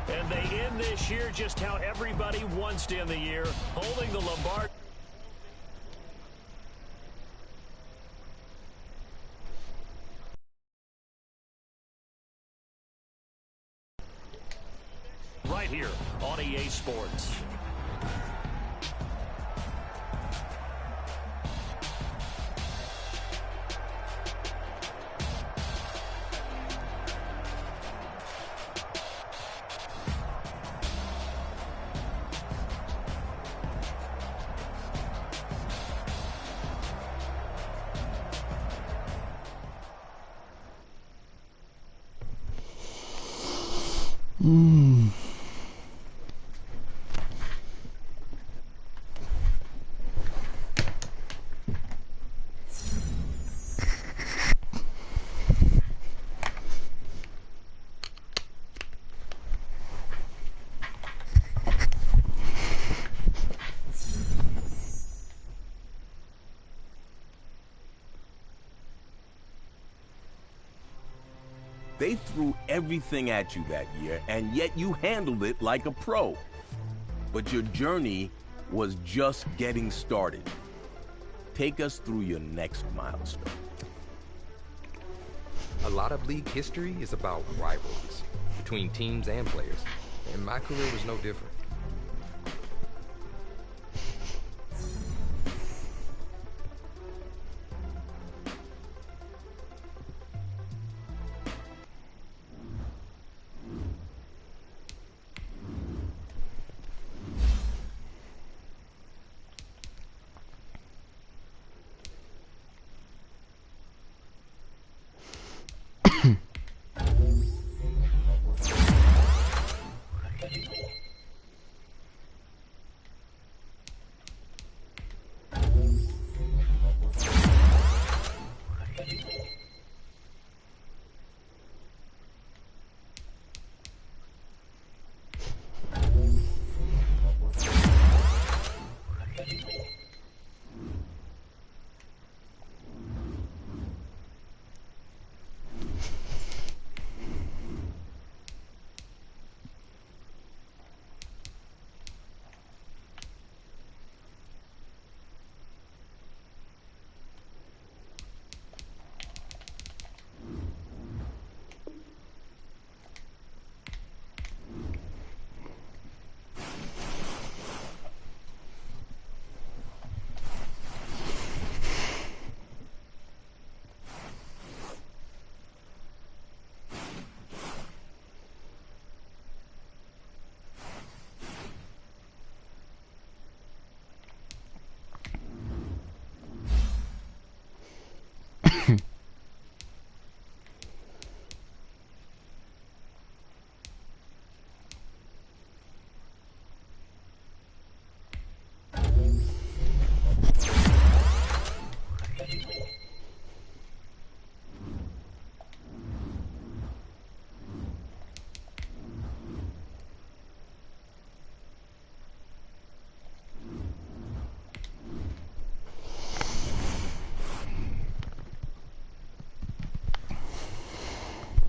And they end this year just how everybody wants to end the year, holding the Lombard. Right here on EA Sports. They threw everything at you that year, and yet you handled it like a pro. But your journey was just getting started. Take us through your next milestone. A lot of league history is about rivalries between teams and players, and my career was no different.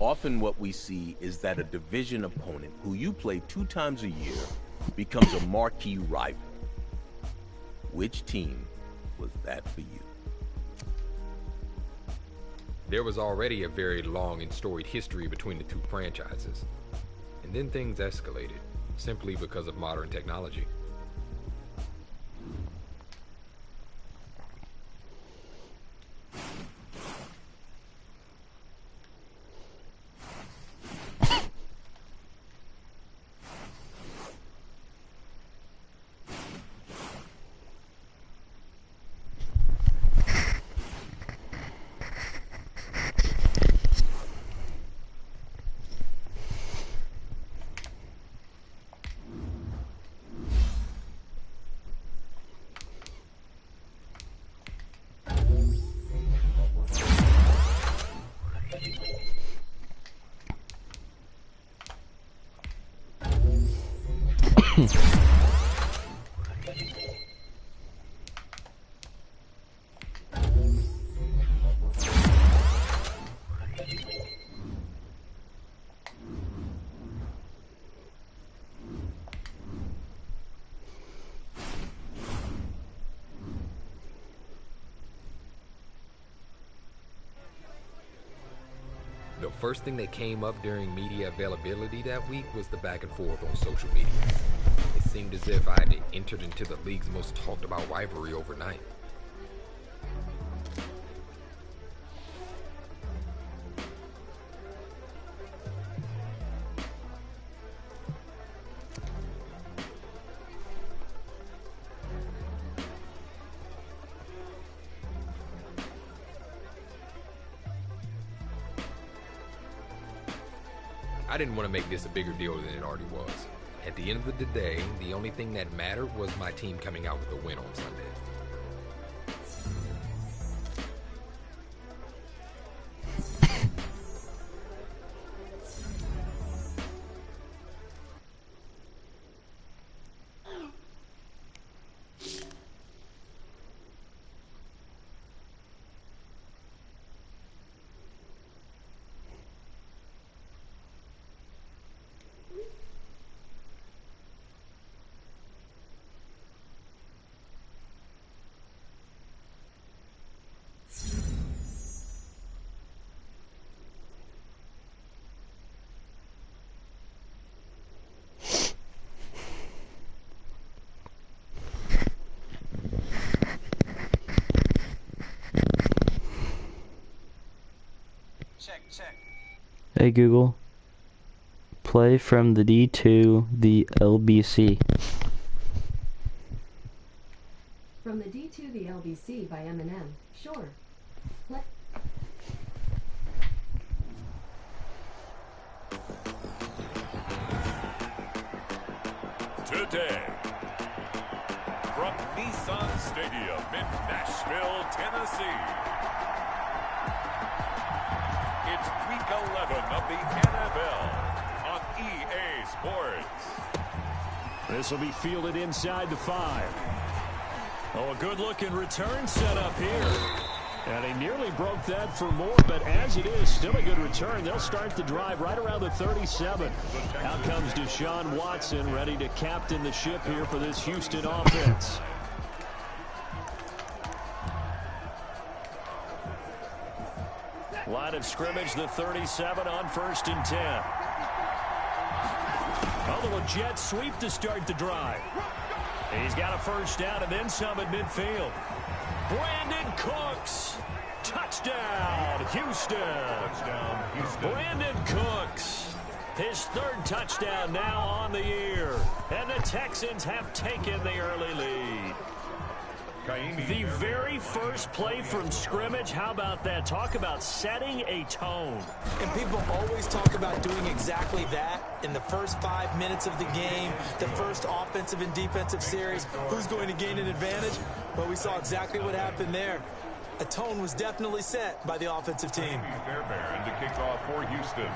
Often what we see is that a division opponent who you play 2 times a year becomes a marquee rival. Which team was that for you? There was already a very long and storied history between the two franchises. And then things escalated, simply because of modern technology. The first thing that came up during media availability that week was the back and forth on social media. It seemed as if I had entered into the league's most talked about rivalry overnight. I didn't want to make this a bigger deal than it already was. At the end of the day, the only thing that mattered was my team coming out with a win on Sunday. Check. Hey Google, play from the D to the LBC. From the D to the LBC by Eminem. Sure. Today, from Nissan Stadium in Nashville, Tennessee, it's Week 11 of the NFL on EA Sports. This will be fielded inside the 5. Oh, a good-looking return set up here. And he nearly broke that for more, but as it is, still a good return. They'll start the drive right around the 37. Out comes Deshaun Watson, ready to captain the ship here for this Houston offense. Line of scrimmage, the 37 on 1st and 10. A little jet sweep to start the drive. He's got a first down and then some at midfield. Brandon Cooks. Touchdown, Houston. Brandon Cooks. His 3rd touchdown now on the year. And the Texans have taken the early lead. The very first play from scrimmage, how about that? Talk about setting a tone. And people always talk about doing exactly that in the first 5 minutes of the game, the first offensive and defensive series. Who's going to gain an advantage? Well, we saw exactly what happened there. A tone was definitely set by the offensive team. Fairbairn to kick off for Houston.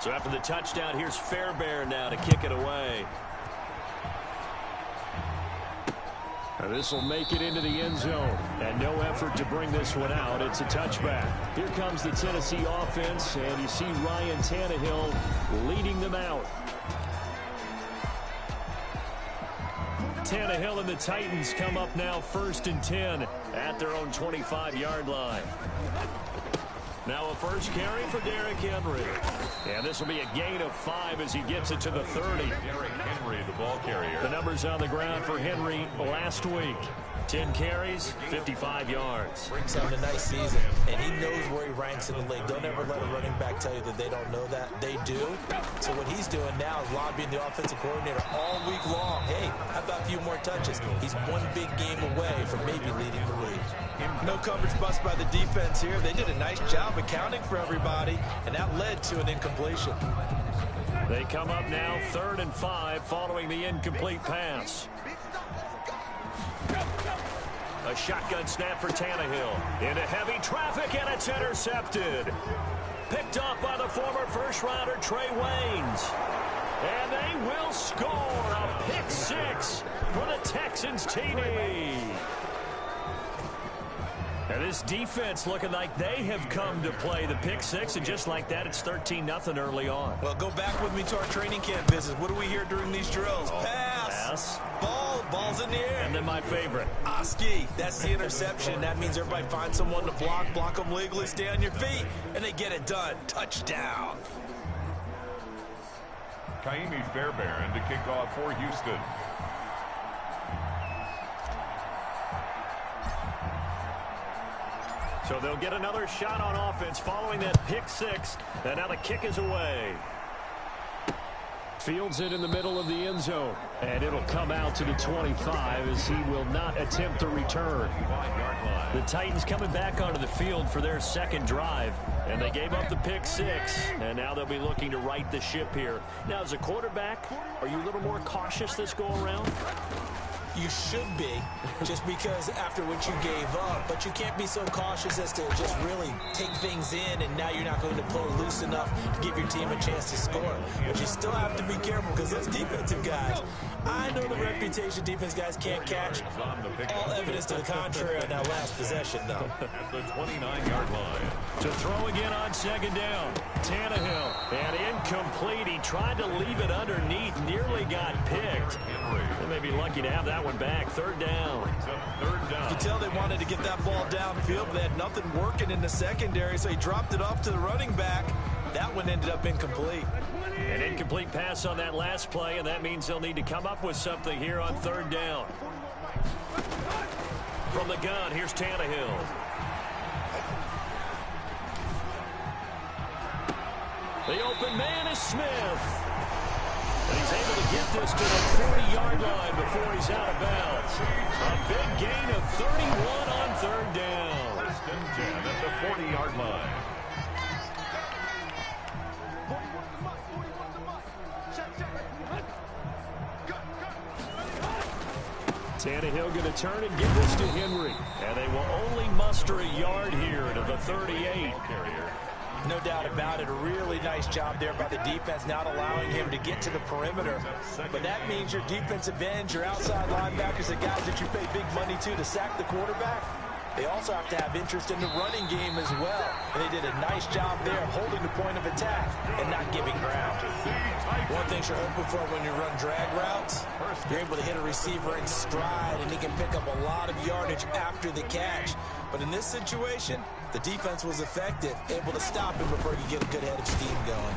So after the touchdown, here's Fairbairn now to kick it away. This will make it into the end zone. And no effort to bring this one out. It's a touchback. Here comes the Tennessee offense, and you see Ryan Tannehill leading them out. Tannehill and the Titans come up now 1st and 10 at their own 25-yard line. Now a first carry for Derrick Henry. And this will be a gain of 5 as he gets it to the 30. Derrick Henry, the ball carrier. The numbers on the ground for Henry last week. 10 carries, 55 yards. Brings him a nice season, and he knows where he ranks in the league. Don't ever let a running back tell you that they don't know that. They do. So what he's doing now is lobbying the offensive coordinator all week long. Hey, how about a few more touches? He's one big game away from maybe leading the league. No coverage bust by the defense here. They did a nice job accounting for everybody, and that led to an incompletion. They come up now 3rd and 5 following the incomplete pass. A shotgun snap for Tannehill. Into heavy traffic, and it's intercepted. Picked off by the former first-rounder Trey Waynes. And they will score a pick 6 for the Texans TD. And this defense looking like they have come to play the pick 6, and just like that, it's 13-0 early on. Well, go back with me to our training camp visit. What do we hear during these drills? Pass. Ball's in the air. And then my favorite. Oski, that's the interception. That means everybody finds someone to block them legally, stay on your feet, and they get it done. Touchdown. Kaimi Fairbairn to kick off for Houston. So they'll get another shot on offense following that pick 6. And now the kick is away. Fields it in the middle of the end zone. And it'll come out to the 25 as he will not attempt to return. The Titans coming back onto the field for their second drive. And they gave up the pick 6. And now they'll be looking to right the ship here. Now, as a quarterback, are you a little more cautious this go around? You should be, just because after what you gave up, but you can't be so cautious as to just really take things in, and now you're not going to play loose enough to give your team a chance to score. But you still have to be careful because those defensive guys, I know the reputation defense guys can't catch. All evidence to the contrary on that last possession, though. At the 29-yard line. To throw again on second down. Tannehill, and incomplete. He tried to leave it underneath, nearly got picked. They may be lucky to have that one back. 3rd down. You can tell they wanted to get that ball downfield, but they had nothing working in the secondary, so he dropped it off to the running back. That one ended up incomplete. An incomplete pass on that last play, and that means they'll need to come up with something here on 3rd down. From the gun, here's Tannehill. The open man is Smith. And he's able to get this to the 40-yard line before he's out of bounds. A big gain of 31 on 3rd down. 1st and 10 at the 40-yard line. Tannehill going to turn and give this to Henry. And they will only muster a yard here to the 38. No doubt about it. A really nice job there by the defense, not allowing him to get to the perimeter. But that means your defensive ends, your outside linebackers, the guys that you pay big money to sack the quarterback, they also have to have interest in the running game as well. And they did a nice job there of holding the point of attack and not giving ground. One thing you're hoping for when you run drag routes, you're able to hit a receiver in stride, and he can pick up a lot of yardage after the catch. But in this situation, the defense was effective, able to stop him before he could get a good head of steam going.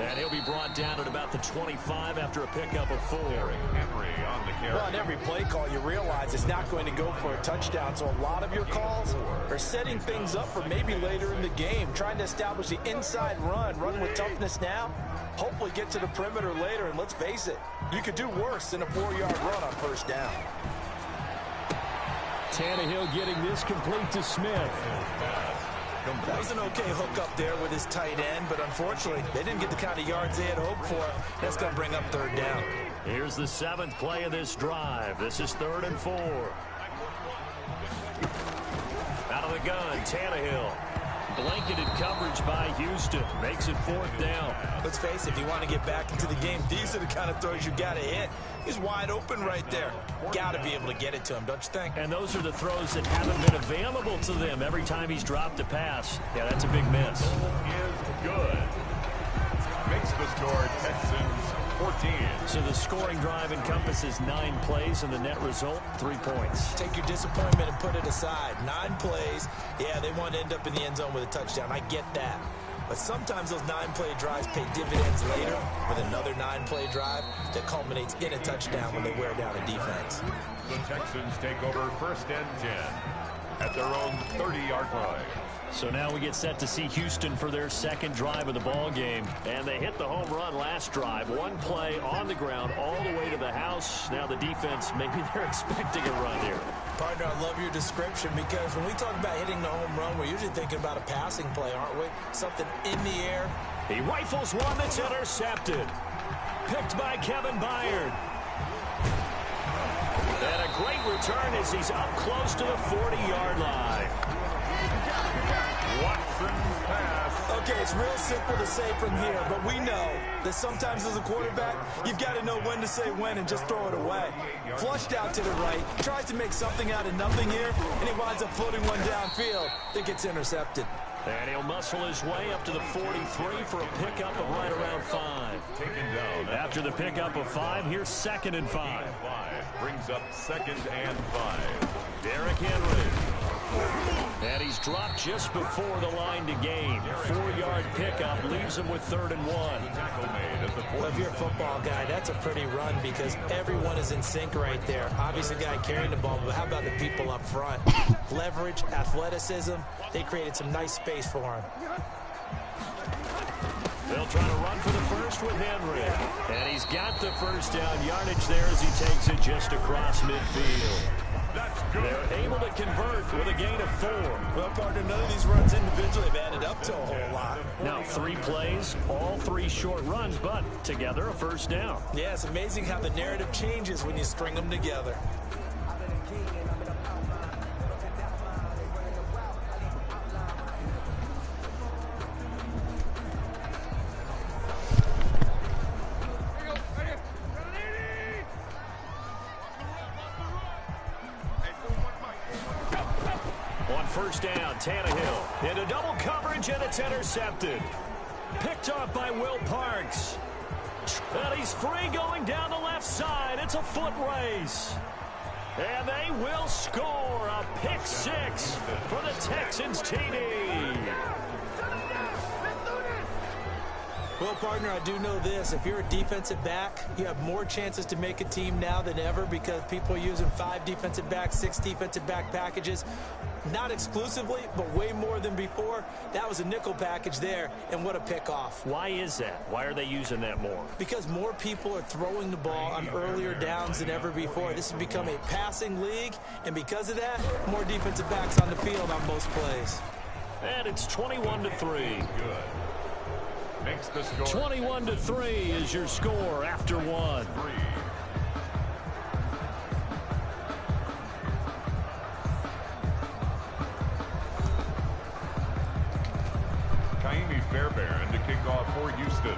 And he'll be brought down at about the 25 after a pickup of 4. Henry on the carry. Well, on every play call, you realize it's not going to go for a touchdown, so a lot of your calls are setting things up for maybe later in the game, trying to establish the inside run with toughness now, hopefully get to the perimeter later, and let's face it, you could do worse than a 4-yard run on 1st down. Tannehill getting this complete to Smith. That was an okay hook up there with his tight end, but unfortunately, they didn't get the kind of yards they had hoped for. That's going to bring up 3rd down. Here's the 7th play of this drive. This is 3rd and 4. Out of the gun, Tannehill. Blanketed coverage by Houston. Makes it 4th down. Let's face it, if you want to get back into the game, these are the kind of throws you got to hit. He's wide open right there. Got to be able to get it to him, don't you think? And those are the throws that haven't been available to them every time he's dropped a pass. Yeah, that's a big miss. Is good. Makes the score Texans 14. So the scoring drive encompasses 9 plays, and the net result, 3 points. Take your disappointment and put it aside. 9 plays. Yeah, they want to end up in the end zone with a touchdown. I get that. But sometimes those 9-play drives pay dividends later with another 9-play drive that culminates in a touchdown when they wear down a defense. The Texans take over 1st and 10 at their own 30-yard line. So now we get set to see Houston for their 2nd drive of the ball game. And they hit the home run last drive. 1 play on the ground all the way to the house. Now the defense, maybe they're expecting a run here. Partner, I love your description because when we talk about hitting the home run, we're usually thinking about a passing play, aren't we? Something in the air. He rifles one that's intercepted. Picked by Kevin Byard. And a great return as he's up close to the 40-yard line. Watson's pass. Okay, it's real simple to say from here, but we know that sometimes as a quarterback, you've got to know when to say when and just throw it away. Flushed out to the right, tries to make something out of nothing here, and he winds up floating one downfield that gets intercepted. And he'll muscle his way up to the 43 for a pickup of right around 5. Taken down. After the pickup of 5, here's 2nd and 5. Brings up 2nd and 5. Derrick Henry. And he's dropped just before the line to gain. 4-yard pickup leaves him with 3rd and 1. Tackle made at the 40. Well, if you're a football guy, that's a pretty run because everyone is in sync right there. Obviously, the guy carrying the ball, but how about the people up front? Leverage, athleticism, they created some nice space for him. They'll try to run for the first with Henry. And he's got the 1st down yardage there as he takes it just across midfield. That's good. They're able to convert with a gain of 4. Well, partner, none of these runs individually have added up to a whole lot. Now 3 plays, all 3 short runs, but together a 1st down. Yeah, it's amazing how the narrative changes when you string them together. On 1st down, Tannehill into double coverage, and it's intercepted. Picked off by Will Parks. And he's free going down the left side. It's a foot race. And they will score a pick 6 for the Texans TD. Well, partner, I do know this. If you're a defensive back, you have more chances to make a team now than ever because people are using 5 defensive backs, 6 defensive back packages. Not exclusively, but way more than before. That was a nickel package there, and what a pickoff. Why is that? Why are they using that more? Because more people are throwing the ball on earlier downs than ever before. This has become a passing league, and because of that, more defensive backs on the field on most plays. And it's 21-3. Good. Makes the score 21-3 is your score after 1. 3. Fairbairn to kick off for Houston.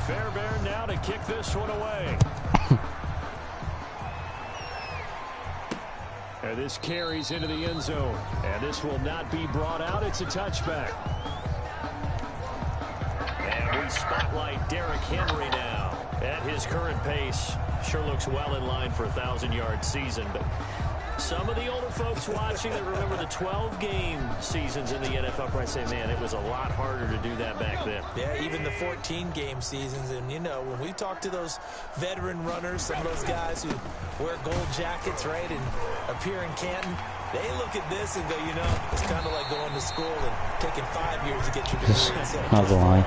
Fairbairn now to kick this one away. And this carries into the end zone. And this will not be brought out. It's a touchback. And we spotlight Derrick Henry now. At his current pace, sure looks well in line for a 1,000-yard season. But some of the older folks watching that remember the 12-game seasons in the NFL probably say, man, it was a lot harder to do that back then. Yeah, even the 14-game seasons. And, you know, when we talk to those veteran runners, some of those guys who wear gold jackets, right, and appear in Canton, they look at this and go, you know, it's kind of like going to school and taking 5 years to get your degree. So, not the line.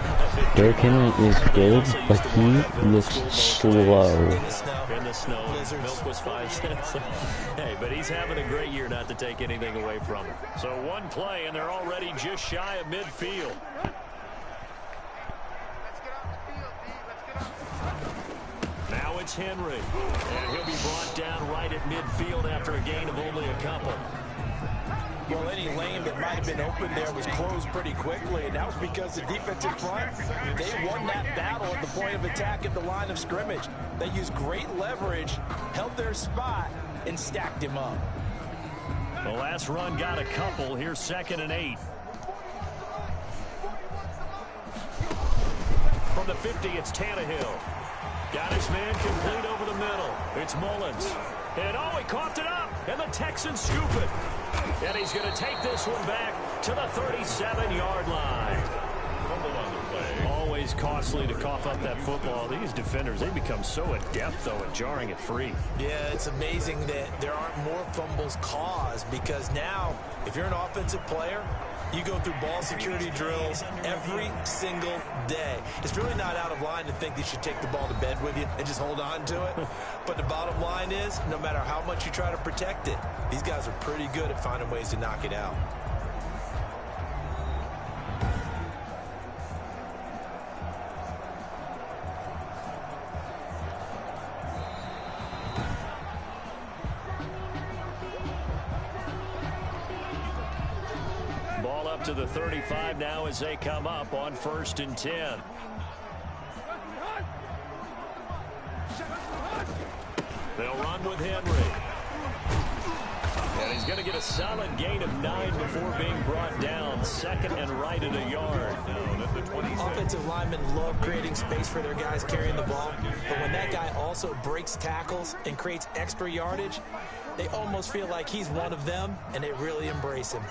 Derrick Henry is good, but he looks slow. In the snow. Milk was 5 cents. Hey, but he's having a great year, not to take anything away from him. So 1 play, and they're already just shy of midfield. Now it's Henry, and he'll be brought down right at midfield after a gain of only a couple. Well, any lane that might have been open there was closed pretty quickly, and that was because the defensive front, they won that battle at the point of attack at the line of scrimmage. They used great leverage, held their spot, and stacked him up. The last run got a couple. Here's 2nd and 8. From the 50, it's Tannehill. Got his man complete over the middle. It's Mullins. And he coughed it up, and the Texans scoop it. And he's going to take this one back to the 37-yard line. Always costly to cough up that football. These defenders, they become so adept, though, at jarring it free. Yeah, it's amazing that there aren't more fumbles caused, because now, if you're an offensive player, you go through ball security drills every single day. It's really not out of line to think that you should take the ball to bed with you and just hold on to it. But the bottom line is, no matter how much you try to protect it, these guys are pretty good at finding ways to knock it out. Ball up to the 35 now as they come up on 1st and 10. They'll run with Henry. And he's going to get a solid gain of 9 before being brought down. 2nd and right at a yard. Offensive linemen love creating space for their guys carrying the ball. But when that guy also breaks tackles and creates extra yardage, they almost feel like he's one of them, and they really embrace him.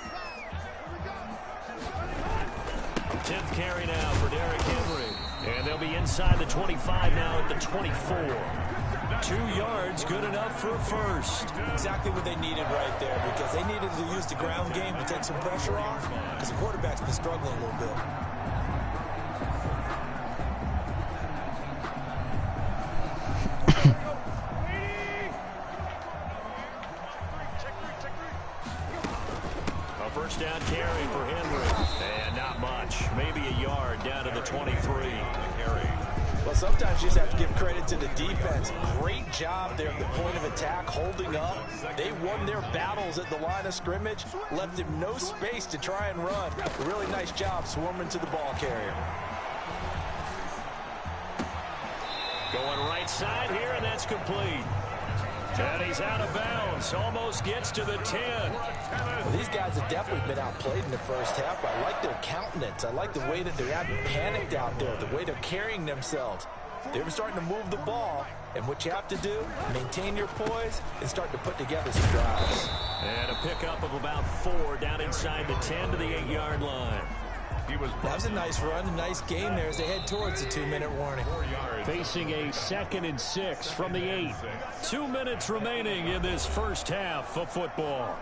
10th carry now for Derrick Henry. And they'll be inside the 25 now at the 24. 2 yards, good enough for a first. Exactly what they needed right there, because they needed to use the ground game to take some pressure off, because the quarterback's been struggling a little bit. A first down carry for Henry. And not much. Maybe a yard down to the 23. Well, sometimes you just have to give credit to the defense. Great job there at the point of attack, holding up. They won their battles at the line of scrimmage, left him no space to try and run. A really nice job swarming to the ball carrier. Going right side here, and that's complete. And he's out of bounds. Almost gets to the 10. Well, these guys have definitely been outplayed in the first half. I like their countenance. I like the way that they're not panicked out there, the way they're carrying themselves. They're starting to move the ball. And what you have to do, maintain your poise and start to put together some drives. And a pickup of about 4 down inside the 10 to the 8-yard line. That was a nice run, a nice gain there as they head towards the 2-minute warning. Facing a 2nd and 6 from the 8. 2 minutes remaining in this first half of football.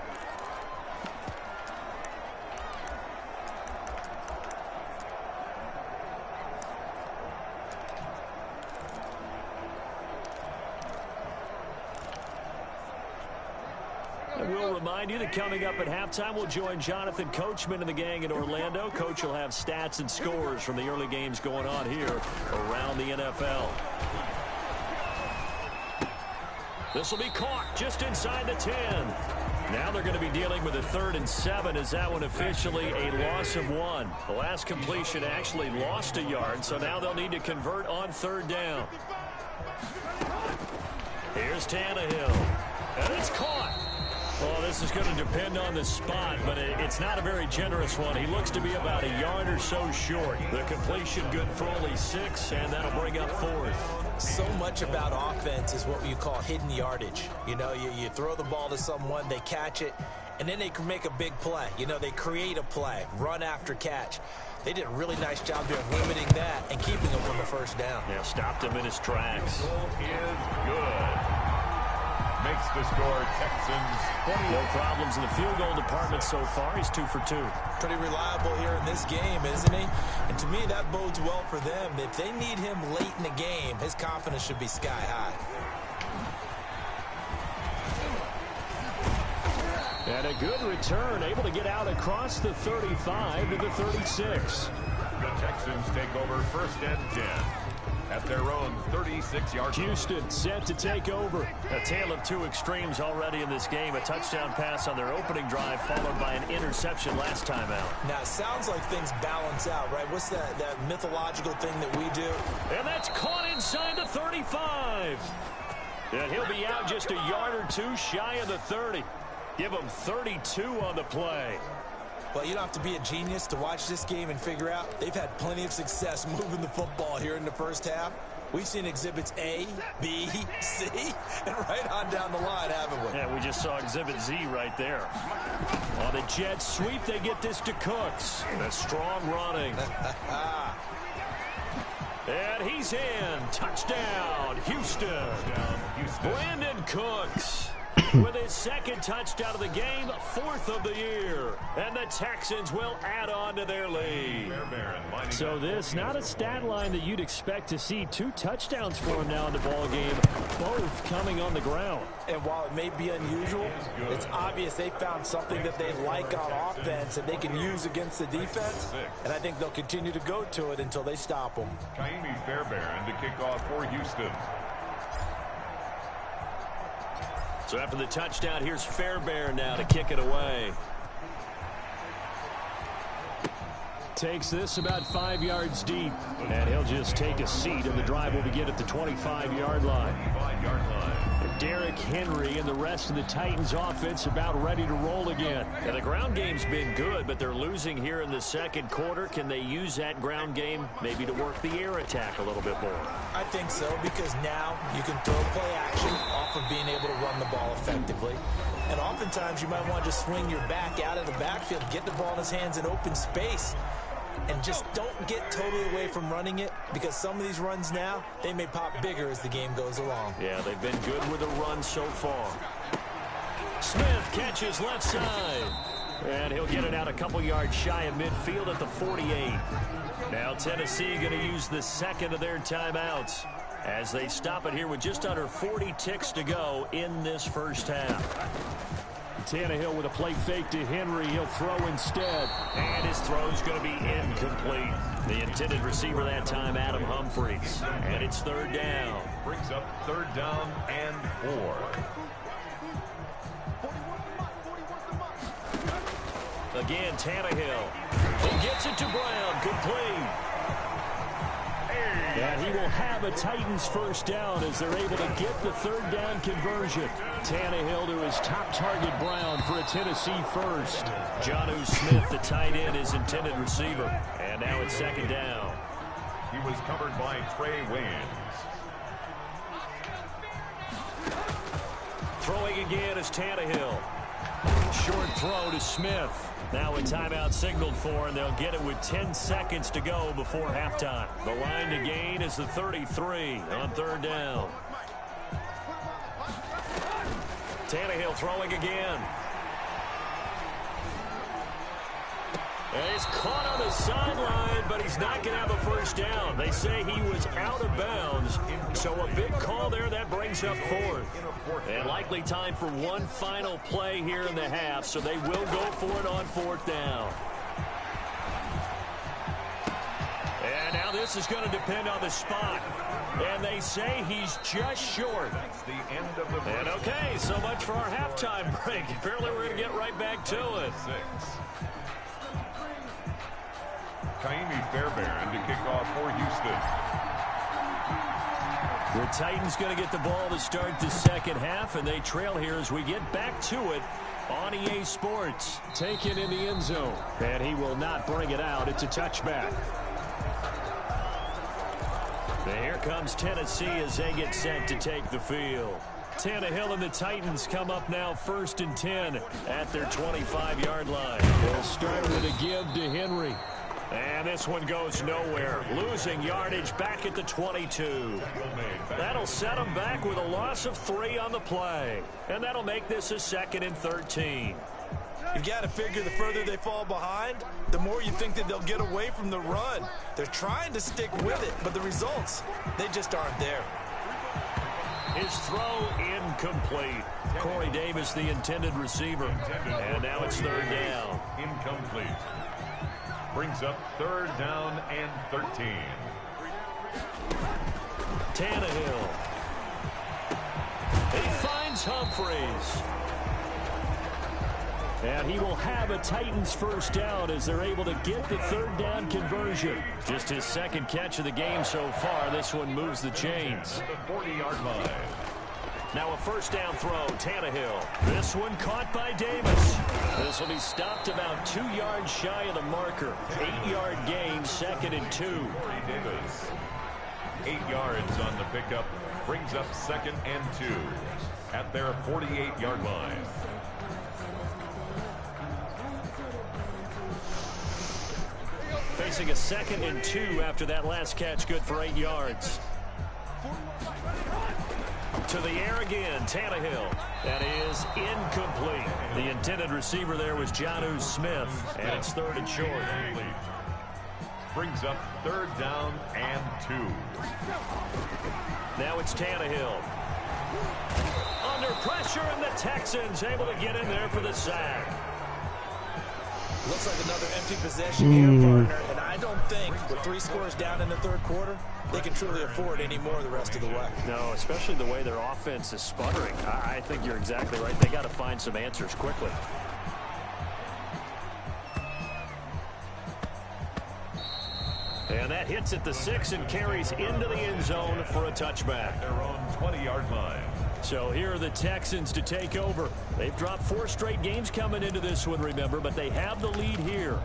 We'll remind you that coming up at halftime, we'll join Jonathan Coachman and the gang in Orlando. Coach will have stats and scores from the early games going on here around the NFL. This will be caught just inside the 10. Now they're going to be dealing with a 3rd and 7 as that one officially a loss of 1. The last completion actually lost a yard, so now they'll need to convert on 3rd down. Here's Tannehill. And it's caught. Well, this is going to depend on the spot, but it's not a very generous one. He looks to be about a yard or so short. The completion good for only 6, and that'll bring up 4th. So much about offense is what you call hidden yardage. You know, you throw the ball to someone, they catch it, and then they can make a big play. You know, they create a play, run after catch. They did a really nice job there of limiting that and keeping him from the first down. Yeah, stopped him in his tracks. Is good. Makes the score Texans 20. No problems in the field goal department so far. He's 2 for 2. Pretty reliable here in this game, isn't he? And to me, that bodes well for them. If they need him late in the game, his confidence should be sky high. And a good return, able to get out across the 35 to the 36. The Texans take over 1st and 10. At their own 36-yard line. Houston set to take over. A tale of 2 extremes already in this game. A touchdown pass on their opening drive, followed by an interception last time out. Now, it sounds like things balance out, right? What's that mythological thing that we do? And that's caught inside the 35. And he'll be out just a yard or two shy of the 30. Give him 32 on the play. Well, you don't have to be a genius to watch this game and figure out they've had plenty of success moving the football here in the first half. We've seen exhibits A, B, C, and right on down the line, haven't we? Yeah, we just saw exhibit Z right there. On the jet sweep, they get this to Cooks. That's strong running. And he's in. Touchdown, Houston. Brandon Cooks with his second touchdown of the game, 4th of the year. And the Texans will add on to their lead. So this, not a stat line that you'd expect to see. 2 touchdowns for him now in the ball game, both coming on the ground. And while it may be unusual, it's obvious they found something that they like on offense and they can use against the defense. And I think they'll continue to go to it until they stop them. Kaimi Fairbairn to kick off for Houston. So after the touchdown, here's Fairbairn now to kick it away. Takes this about 5 yards deep, and he'll just take a seat, and the drive will begin at the 25-yard line. Derrick Henry and the rest of the Titans offense about ready to roll again. Yeah, the ground game's been good, but they're losing here in the second quarter. Can they use that ground game maybe to work the air attack a little bit more? I think so, because now you can throw play action off of being able to run the ball effectively. And oftentimes you might want to just swing your back out of the backfield, get the ball in his hands in open space. And just don't get totally away from running it, because some of these runs now, they may pop bigger as the game goes along. Yeah, they've been good with the run so far. Smith catches left side. And he'll get it out a couple yards shy of midfield at the 48. Now Tennessee going to use the second of their timeouts as they stop it here with just under 40 ticks to go in this first half. Tannehill with a play fake to Henry. He'll throw instead. And his throw's going to be incomplete. The intended receiver that time, Adam Humphries. And it's 3rd down. Brings up 3rd down and 4. Again, Tannehill. He gets it to Brown. Complete. And he will have a Titans first down as they're able to get the 3rd down conversion. Tannehill to his top target, Brown, for a Tennessee first. Jonnu Smith, the tight end, is intended receiver. And now it's 2nd down. He was covered by Trey Waynes. Throwing again is Tannehill. Short throw to Smith. Now a timeout signaled for, and they'll get it with 10 seconds to go before halftime. The line to gain is the 33 on 3rd down. Tannehill throwing again. And he's caught on the sideline, but he's not going to have a first down. They say he was out of bounds, so a big call there. That brings up 4th. And likely time for one final play here in the half, so they will go for it on 4th down. And now this is going to depend on the spot. And they say he's just short. That's the end of the and okay, so much for our halftime break. Apparently we're going to get right back to it. 6. Kaimi Fairbairn to kick off for Houston. The Titans going to get the ball to start the second half, and they trail here as we get back to it on EA Sports. Taken in the end zone, and he will not bring it out. It's a touchback. And here comes Tennessee as they get set to take the field. Tannehill and the Titans come up now 1st and 10 at their 25-yard line. They'll start with a give to Henry. And this one goes nowhere. Losing yardage back at the 22. That'll set them back with a loss of 3 on the play. And that'll make this a 2nd and 13. You've got to figure the further they fall behind, the more you think that they'll get away from the run. They're trying to stick with it, but the results, they just aren't there. His throw incomplete. Corey Davis, the intended receiver. And now it's 3rd down. Incomplete. Brings up 3rd down and 13. Tannehill. He finds Humphries. And he will have a Titans first down as they're able to get the third down conversion. Just his second catch of the game so far. This one moves the chains. The 40-yard line. Now a first down throw, Tannehill. This one caught by Davis. This will be stopped about 2 yards shy of the marker. 8-yard gain, 2nd and 2. Davis. 8 yards on the pickup. Brings up 2nd and 2 at their 48-yard line. Facing a 2nd and 2 after that last catch, good for 8 yards. To the air again, Tannehill. That is incomplete. The intended receiver there was Jonnu Smith, and it's 3rd and short. Brings up 3rd down and 2. Now it's Tannehill. Under pressure, and the Texans able to get in there for the sack. Looks like another empty possession here, partner, and I don't think with 3 scores down in the 3rd quarter, they can truly afford any more the rest of the way. No, especially the way their offense is sputtering. I think you're exactly right. They got to find some answers quickly. And that hits at the 6 and carries into the end zone for a touchback. Their own 20-yard line. So here are the Texans to take over. They've dropped 4 straight games coming into this one, remember, but they have the lead here.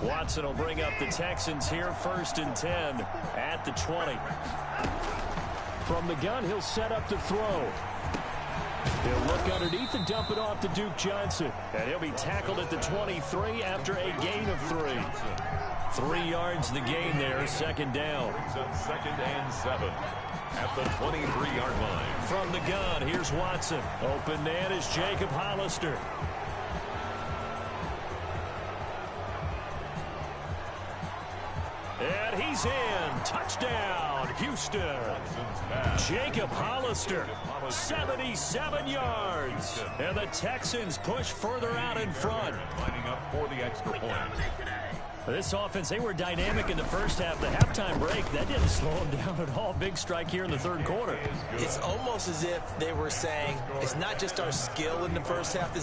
Watson will bring up the Texans here, 1st and 10 at the 20. From the gun, he'll set up to throw. He'll look underneath and dump it off to Duke Johnson. And he'll be tackled at the 23 after a gain of 3. 3 yards the gain there, 2nd down. Brings up 2nd and 7 at the 23-yard line. From the gun, here's Watson. Open man is Jacob Hollister. And he's in. Touchdown, Houston. Jacob Hollister, 77 yards. And the Texans push further out in front. Lining up for the extra point. This offense, they were dynamic in the first half. The halftime break, that didn't slow them down at all. Big strike here in the 3rd quarter. It's almost as if they were saying, it's not just our skill in the first half.